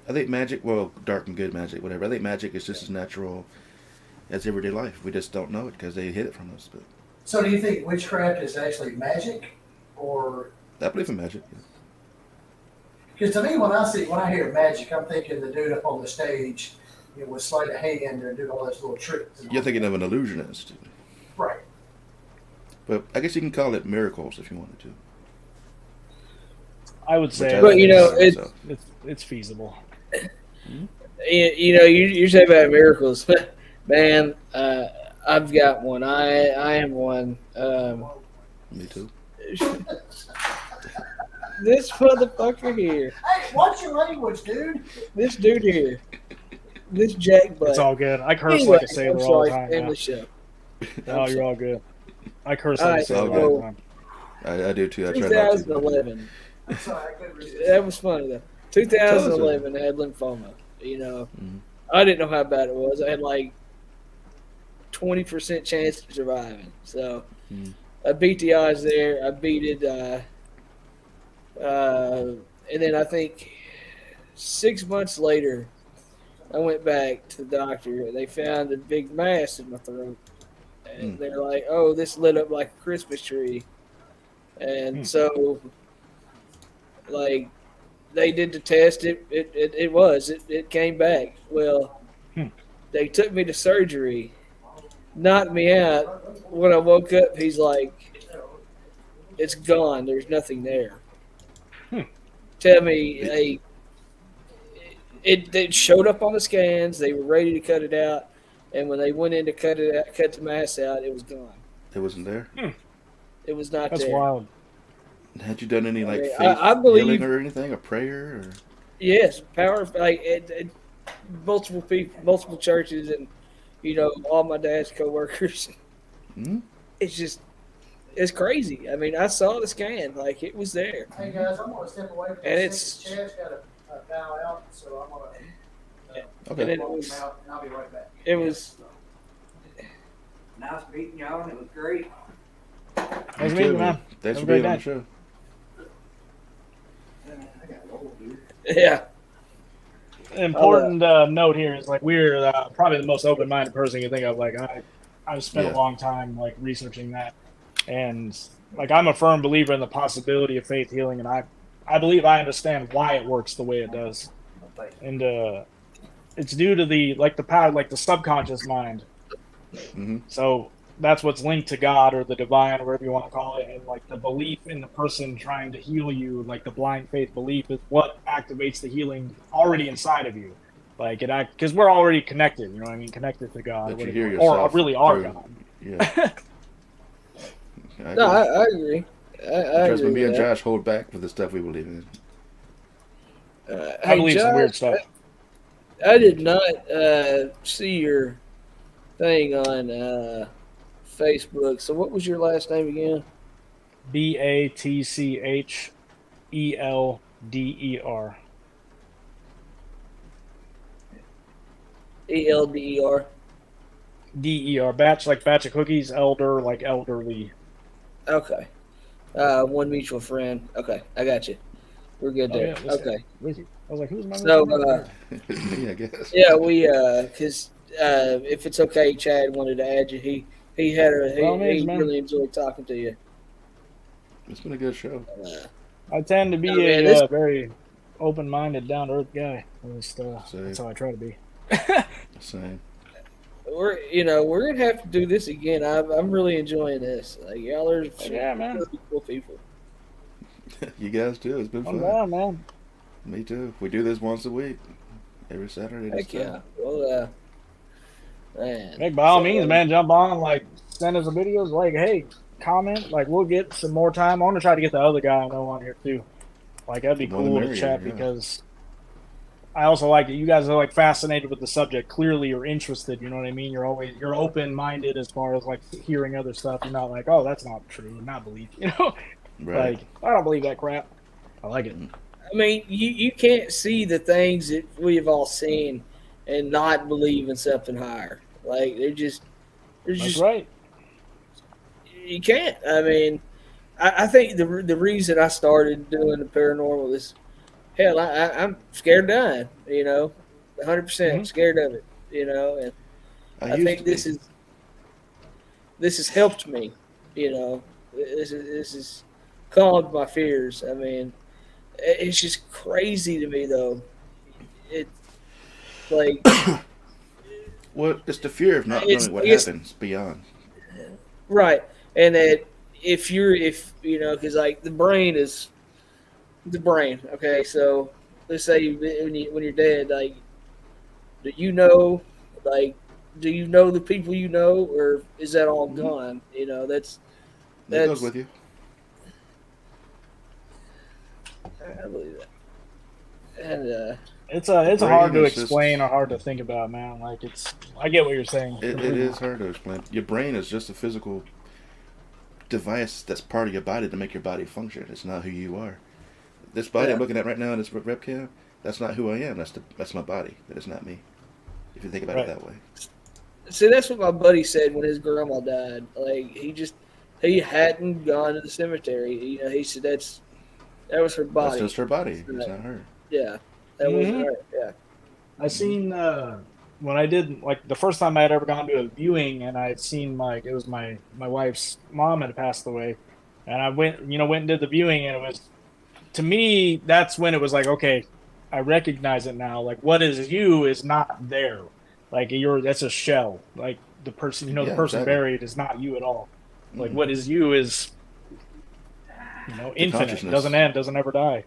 I think magic, dark and good magic, whatever. I think magic is just as natural as everyday life. We just don't know it because they hid it from us. But so do you think witchcraft is actually magic, or? I believe in magic. Because to me, when I hear magic, I'm thinking the dude up on the stage, with sleight of hand and doing all those little tricks. You're thinking of an illusionist, right? But I guess you can call it miracles if you wanted to. I would say, but it's feasible. You say about miracles, man. I've got one. I am one. Me too. This motherfucker here. Hey, watch your language, dude. This dude here. This jack butt. It's all good. I curse like a sailor all the time. Show. Oh, you're all good. I curse like a sailor all the time. I do too. I try 2011. That was funny though. 2011, I had lymphoma. I didn't know how bad it was. I had like 20% chance of surviving. So I beat the odds there. I beat it. And then I think 6 months later, I went back to the doctor. They found a big mass in my throat. And they're like, oh, this lit up like a Christmas tree. And so, like, they did the test. It came back. Well, they took me to surgery, knocked me out. When I woke up, he's like, it's gone. There's nothing there. Tell me, it showed up on the scans. They were ready to cut it out. And when they went in to cut the mass out, it was gone. It wasn't there? It was not That's there. That's wild. Had you done any faith I believe, healing or anything, a prayer? Or? Yes, power. Multiple people, multiple churches, and all my dad's coworkers. It's just it's crazy. I mean, I saw the scan, like it was there. Hey guys, I'm gonna step away from And this. Chad's got a bow out, so I'm gonna Okay. And walk him out, and I'll be right back. It was Nice meeting y'all, and it was great. Nice meeting you, man. Thanks Have for a being great on the day. show. I got old, dude. yeah. Important note here is like we're probably the most open-minded person you think of. Like I've spent Yeah. a long time like researching that, and like I'm a firm believer in the possibility of faith healing, and I believe I understand why it works the way it does, and it's due to the power, like the subconscious mind. Mm-hmm. So that's what's linked to God or the divine, or whatever you want to call it, and like the belief in the person trying to heal you, like the blind faith belief, is what activates the healing already inside of you. Like because we're already connected. You know what I mean? Connected to God, But you or, hear or yourself really are through- God. Yeah. No, I agree. I Trust me, agree me and with that. Josh hold back for the stuff we believe in. I Hey, believe some Josh, weird stuff. I did not see your thing on Facebook. So, what was your last name again? BATCHELDER. ELDER. DER. Batch like batch of cookies. Elder like elderly. Okay. One mutual friend. Okay, I got you. We're good Oh there. yeah. What's that? Okay. Where's he? I was like, who's my So, mutual friend? It's me, I guess. yeah, we because if it's okay, Chad wanted to add you. He had By all means, he man. really enjoyed talking to you. It's been a good show. I tend to be Oh, man, a this- very open-minded, down-to-earth guy. At least, Same. that's how I try to be. Same. We're gonna have to do this again. I'm really enjoying this. Like y'all are some Yeah, man. really cool people. You guys too. It's been I'm fun. down, man. Me too. We do this once a week. Every Saturday. this Heck yeah. time. Well, man. Hey, by all So, means, man, jump on. Like, send us the videos. Like, hey, comment. Like, we'll get some more time. I want to try to get the other guy I know on here too. Like, that'd be The more the cool to merrier, chat yeah. because I also like that you guys are like fascinated with the subject. Clearly, you're interested. You know what I mean? You're open-minded as far as like hearing other stuff. You're not like, oh, that's not true, not believe. You know, Right. like I don't believe that crap. I like it. I mean, you can't see the things that we've all seen and not believe in something higher. Like That's just right. you can't. I mean, I think the reason I started doing the paranormal is, hell, I'm scared of dying. 100% Mhm. scared of it. And I used think to this be. has helped me. This has calmed my fears. I mean, it's just crazy to me though. It's like Well, it's the fear of not It's- knowing what it's- happens beyond. right, and that if because like the brain is the brain. Okay, so let's say when you're dead, like, do you know, like, do you know the people you know, or is that all gone? That's That goes with you. I believe that, and It's brain hard to is just- explain or hard to think about, man. Like I get what you're saying. It is hard to explain. Your brain is just a physical device that's part of your body to make your body function. It's not who you are. This body Yeah. I'm looking at right now in this webcam, that's not who I am. That's my body. That is not me. If you think about Right. it that way. see, that's what my buddy said when his grandma died. Like he hadn't gone to the cemetery. He said that was her That's body. just her body. Right. It's not her. Yeah, that wasn't Mhm. her. Yeah. I seen when I did like the first time I had ever gone to a viewing, and I had seen like it was my wife's mom had passed away, and I went and did the viewing, and it was, to me, that's when it was like, okay, I recognize it now. Like what is you is not there. Like that's a shell. Like the person, the Yeah, person exactly. buried is not you at all. Like Mm. what is you is, infinite, consciousness. doesn't end, doesn't ever die.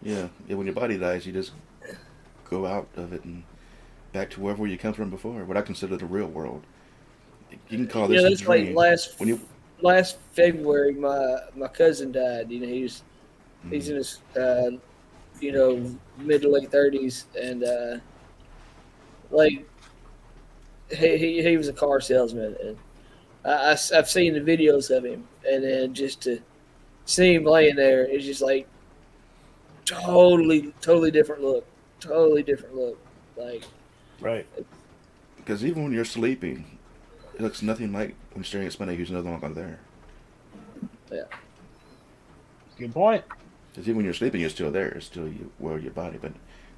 Yeah. When your body dies, you just go out of it and back to wherever you come from before. What I consider the real world. You can call this a that's dream. like When you last February, my cousin died. He's in his mid to late 30s, and like he was a car salesman, and I've seen the videos of him, and then just to see him laying there is just like totally different look. Totally different look. Like, Right. Because even when you're sleeping, it looks nothing like when you're staring at somebody who's no longer there. yeah. Good point. Because even when you're sleeping, you're still there. It's still your body, but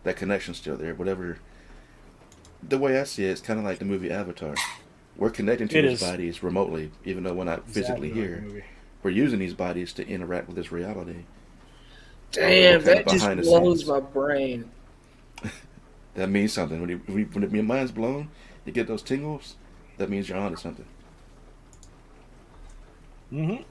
that connection's still there. Whatever. The way I see it, it's kind of like the movie Avatar. We're connecting to these bodies remotely, even though we're not physically here. We're using these bodies to interact with this reality. Damn, that just blows my brain. That means something. When your mind's blown, you get those tingles. That means you're onto something. Mm-hmm.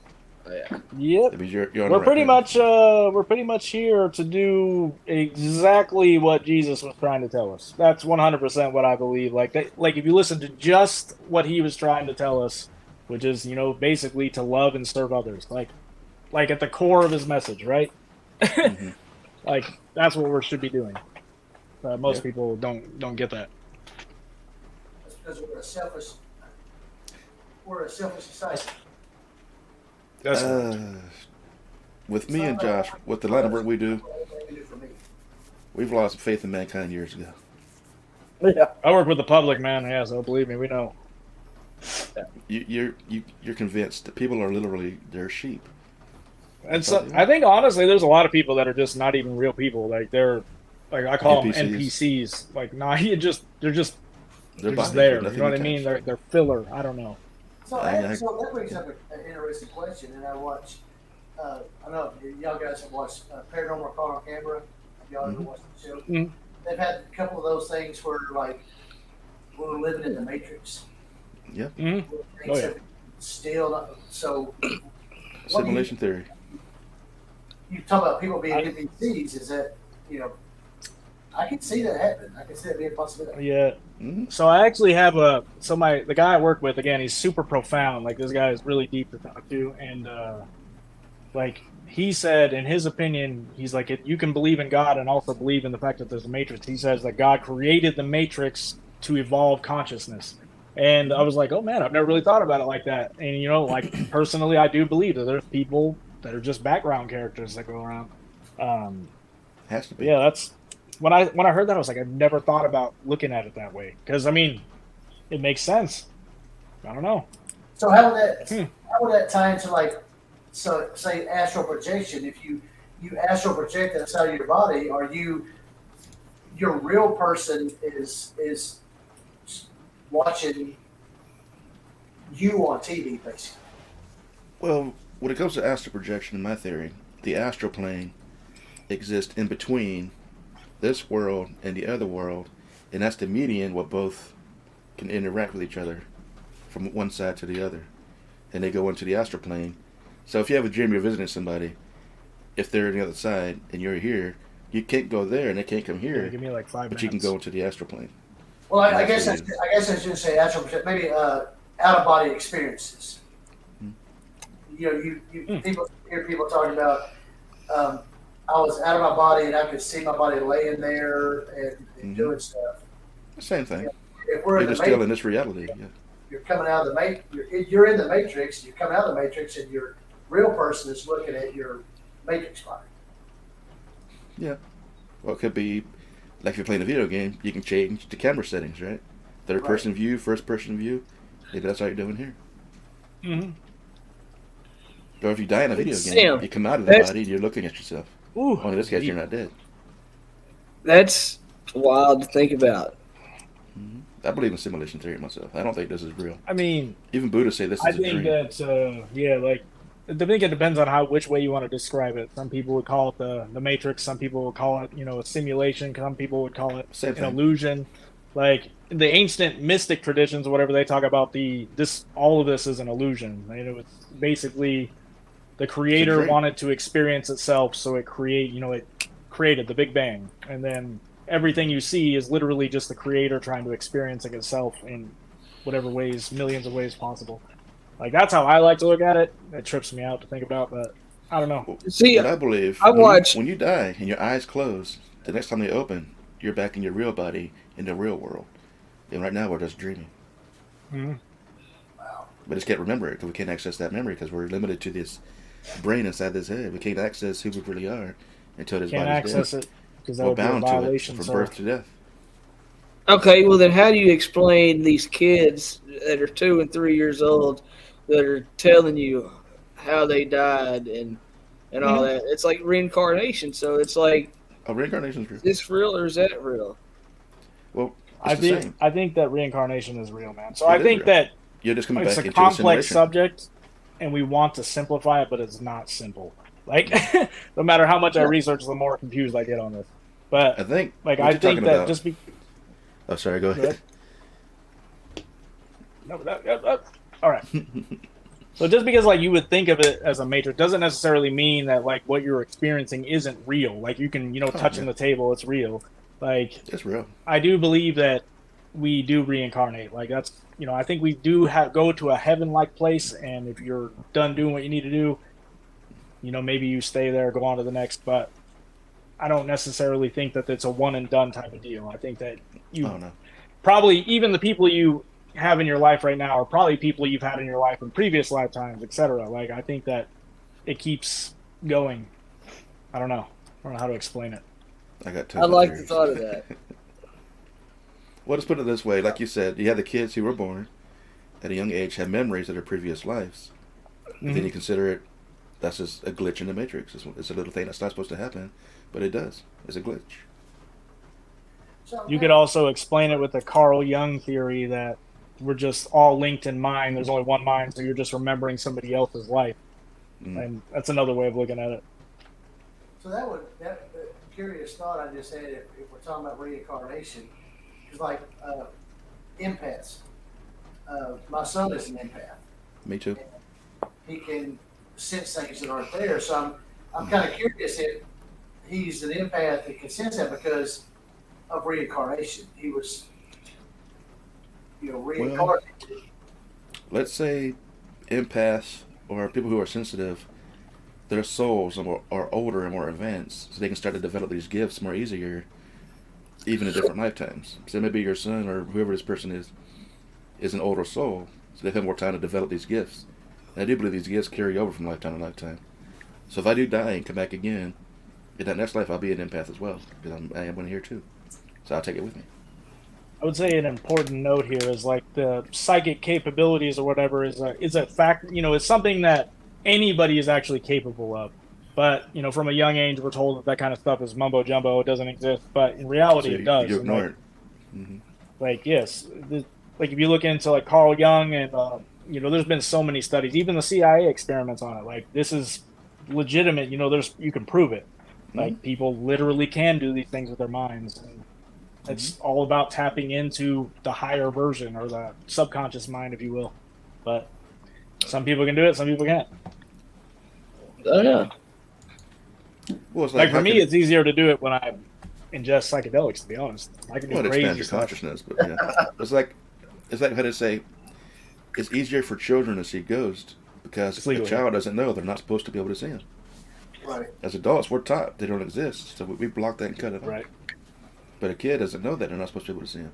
Oh, yeah. Yep. That means you're on We're the pretty right path. much we're pretty much here to do exactly what Jesus was trying to tell us. That's 100% what I believe. Like if you listen to just what he was trying to tell us, which is, basically to love and serve others. Like at the core of his message, right? Mm-hmm. Like that's what we should be doing. Most people don't get that. That's because we're a selfish society. With me and Josh, with the line of work we do, we've lost faith in mankind years ago. Yeah. I work with the public, man. Yeah, so believe me, we know. You're convinced that people are literally their sheep. And so I think honestly, there's a lot of people that are just not even real people. Like they're like I call NPCs. them NPCs. Like they're just They're just there. You know what I mean? They're filler. I don't know. So that brings up an interesting question, and I watched. I don't know if y'all guys have watched Paranormal Caught on Camera. Have y'all ever watched the show? Mm-hmm. They've had a couple of those things where like we're living in the Matrix. Yeah. Mm-hmm. Oh, yeah. Still, so Simulation theory. You talk about people being NPCs. Is that I can see that happening. I can see that being a possibility. Yeah. Mm-hmm. So I actually have the guy I work with, again, he's super profound. Like this guy is really deep to talk to, and like he said, in his opinion, he's like, you can believe in God and also believe in the fact that there's a matrix. He says that God created the matrix to evolve consciousness. And I was like, oh man, I've never really thought about it like that. And like personally, I do believe that there's people that are just background characters that go around. Has to be. Yeah, that's when I heard that, I was like, I've never thought about looking at it that way. Because I mean, it makes sense. I don't know. So how would that tie into say astral projection? If you astral project outside of your body, are your real person is watching you on TV, basically? Well, when it comes to astral projection, in my theory, the astral plane exists in between this world and the other world, and that's the median where both can interact with each other from one side to the other, and they go into the astral plane. So if you have a dream you're visiting somebody, if they're on the other side and you're here, you can't go there and they can't come here. Give me like 5 minutes. But you can go into the astral plane. Well, I guess I shouldn't say astral projection. Maybe out of body experiences. You people hear people talking about. I was out of my body and I could see my body laying there and doing stuff. Same thing. If we're you're still in this reality. Yeah. You're coming out of the matrix. You're in the matrix. You're coming out of the matrix, and your real person is looking at your matrix body. Yeah. Well, it could be like if you're playing a video game, you can change the camera settings, right? Third person view, first person view. Maybe that's how you're doing here. Mm-hmm. Or if you die in a video game, you come out of the body and you're looking at yourself. Ooh, in this case, you're not dead. That's wild to think about. Mm-hmm. I believe in simulation theory myself. I don't think this is real. I mean, even Buddhists say this is a dream. I think that I think it depends on which way you want to describe it. Some people would call it the Matrix. Some people would call it a simulation. Some people would call it an illusion. Like the ancient mystic traditions or whatever, they talk about all of this is an illusion. It's basically the creator wanted to experience itself, so it created the Big Bang, and then everything you see is literally just the creator trying to experience itself in whatever ways, millions of ways possible. Like that's how I like to look at it. It trips me out to think about, but I don't know. See, what I believe, when you die and your eyes close, the next time they open, you're back in your real body in the real world. And right now we're just dreaming. Mm-hmm. Wow. but just can't remember it because we can't access that memory because we're limited to this brain inside this head. We can't access who we really are until this Can't body's access dead. it because that We're would be a bound to it violation. from So birth to death. Okay, well then, how do you explain these kids that are 2 and 3 years old that are telling you how they died and all that? It's like reincarnation. So it's like, Oh, reincarnation's real. is this real or is that real? Well, it's the same. I think that reincarnation is real, man. So It I is think real. that You're just coming it's back a into complex assimilation. subject, and we want to simplify it, but it's not simple. Like, no matter how much I research, the more confused I get on this. But I think. like, what I you're think talking that about, just be. Oh, sorry. Go Go ahead. ahead. No, all right. So just because like you would think of it as a matrix doesn't necessarily mean that like what you're experiencing isn't real. Like you can, touching the table, it's real. Like It's real. I do believe that we do reincarnate. Like that's, I think we do go to a heaven-like place, and if you're done doing what you need to do, maybe you stay there, go on to the next. But I don't necessarily think that it's a one and done type of deal. I think that you Oh no. probably even the people you have in your life right now are probably people you've had in your life in previous lifetimes, etc. Like I think that it keeps going. I don't know how to explain it. I got tons I of like the theories. thought of that. Well, let's put it this way. Like you said, you have the kids who were born at a young age, have memories of their previous lives. And then you consider it, that's just a glitch in the matrix. It's a little thing that's not supposed to happen, but it does. It's a glitch. You could also explain it with the Carl Jung theory that we're just all linked in mind. There's only one mind, so you're just remembering somebody else's life. And that's another way of looking at it. So that curious thought I just had, if we're talking about reincarnation, is like empaths. My son is an empath. Me too. He can sense things that aren't there. So I'm kind of curious if he's an empath that can sense that because of reincarnation. He was, reincarnated. Let's say empaths or people who are sensitive, their souls are older and more advanced, so they can start to develop these gifts more easier, even in different lifetimes. So maybe your son or whoever this person is an older soul, so they have more time to develop these gifts. And I do believe these gifts carry over from lifetime to lifetime. So if I do die and come back again, in that next life I'll be an empath as well, because I am one here too. So I'll take it with me. I would say an important note here is like the psychic capabilities or whatever is a fact. It's something that anybody is actually capable of. But from a young age, we're told that kind of stuff is mumbo jumbo. It doesn't exist. But in reality, So it does. You And, ignore like, it. Mm-hmm. like yes, like if you look into like Carl Jung and there's been so many studies, even the CIA experiments on it. Like this is legitimate. You can prove it. Like people literally can do these things with their minds. And it's all about tapping into the higher version or the subconscious mind, if you will. But some people can do it, some people can't. Oh yeah. Well, it's Like for how me, can- it's easier to do it when I ingest psychedelics. To be honest, I can do Well, it crazy expands your stuff. consciousness, but yeah, it's like how to say, it's easier for children to see ghosts because It's a legal, child doesn't know they're not supposed to be able to see them. Right. As adults, we're taught they don't exist, so we block that and cut it off. Right. But a kid doesn't know that they're not supposed to be able to see them.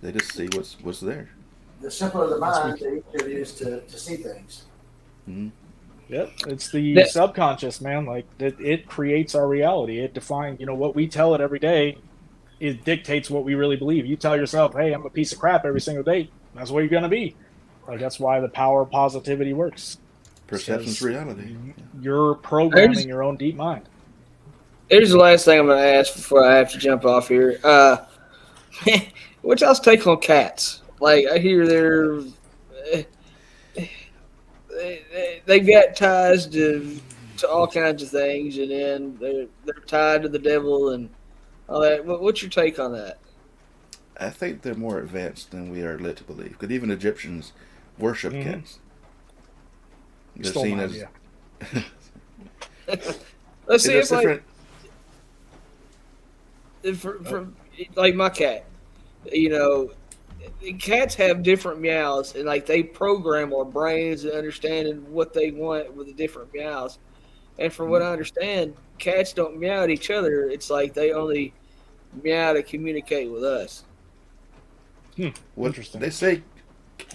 They just see what's there. The simpler the mind, the easier it is to see things. Mm-hmm. Yep, it's the That- subconscious, man. Like it creates our reality. It defines, what we tell it every day. It dictates what we really believe. You tell yourself, "Hey, I'm a piece of crap" every single day. That's what you're gonna be. Like that's why the power of positivity works. Perception's Because reality. You're programming your own deep mind. Here's the last thing I'm going to ask before I have to jump off here. What's y'all's take on cats? Like I hear they've got ties to all kinds of things, and then they're tied to the devil and all that. What's your take on that? I think they're more advanced than we are led to believe. Because even Egyptians worship Mhm. cats. They're Stole seen mine, as yeah. Let's see it's if different. from like my cat, cats have different meows, and like they program our brains and understanding what they want with the different meows. And from what I understand, cats don't meow at each other. It's like they only meow to communicate with us. Well, Interesting. they say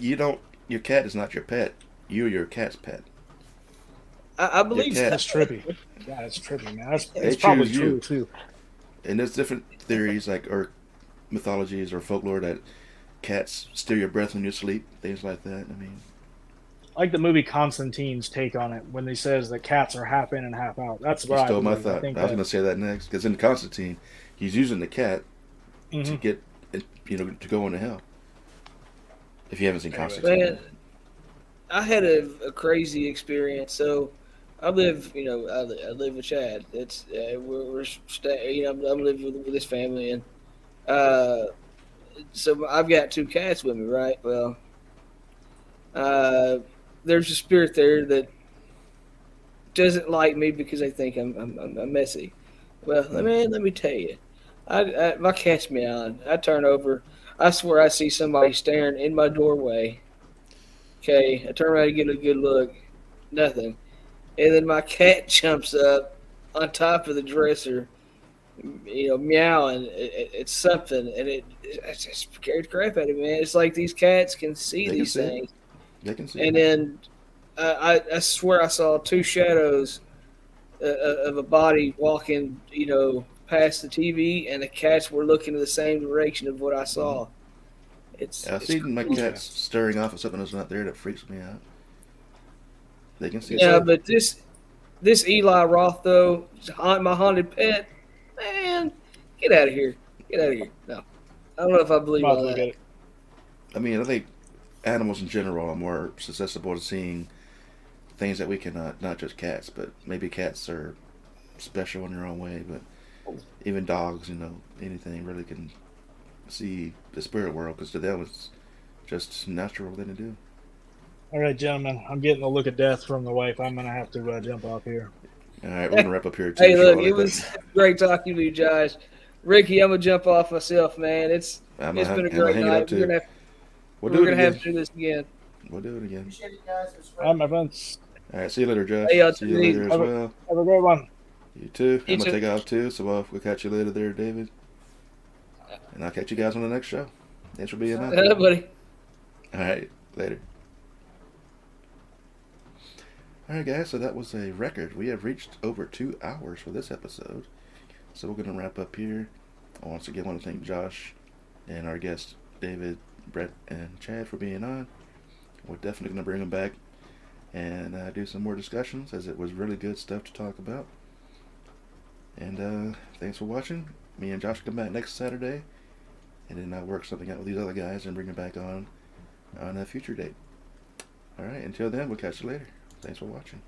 you your cat is not your pet. You're your cat's pet. I believe cat- That's trippy. Yeah, that's trippy, man. That's They probably choose true you. too. And there's different theories, like, or mythologies or folklore, that cats steal your breath when you sleep, things like that. I mean, I like the movie Constantine's take on it when he says that cats are half in and half out. That's you what I stole my believe. I thought. think I was that. going to say that next, because in Constantine, he's using the cat to Mhm. get, to go into hell. If you haven't seen Anyway. Constantine. Man, I had a crazy experience. So I live, I live with Chad. It's we're staying. I'm living with his family, and uh, so I've got two cats with me, right? Well, uh, there's a spirit there that doesn't like me because they think I'm messy. Well, let me tell you, my cat's meowing. I turn over. I swear I see somebody staring in my doorway. Okay, I turn around to get a good look. Nothing. And then my cat jumps up on top of the dresser, meowing. It's something, and it just scared the crap out of me, man. It's like these cats can see They can these see it. things. They can see And it. then I swear I saw two shadows of a body walking, past the TV, and the cats were looking in the same direction of what I saw. I've It's seen my crazy. cats staring off at something that's not there. That freaks me out. They can see Yeah, it. but this Eli Roth though, my haunted pet, man, get out of here, get out of here. No, I don't know if I believe Might all look that. at it. I mean, I think animals in general are more susceptible to seeing things that we cannot. Not just cats, but maybe cats are special in their own way. But even dogs, anything really can see the spirit world, because to them it's just natural thing to do. All right, gentlemen, I'm getting a look of death from the wife. I'm gonna have to jump off here. All right, we're gonna wrap up here too. Hey, look, shortly, it was great talking to you, Josh. Ricky, I'm gonna jump off myself, man. It's I'm been a gonna great hang it up night. too. We'll We're do it gonna have again. to do this again. We'll do it again. Appreciate it, guys. It was All right, great. my friends. All right, see you later, Josh. Hey, y'all, See you take it later easy. as well. Have a great one. You too. You I'm gonna too. take off too, so we'll catch you later there, David. And I'll catch you guys on the next show. Thanks for being on. Hey, buddy. All right, later. All right, guys, so that was a record. We have reached over 2 hours for this episode. So we're going to wrap up here. I once again want to thank Josh and our guests, David, Brent, and Chad, for being on. We're definitely going to bring them back and do some more discussions, as it was really good stuff to talk about. And thanks for watching. Me and Josh come back next Saturday, and then I'll work something out with these other guys and bring them back on a future date. All right, until then, we'll catch you later. Thanks for watching.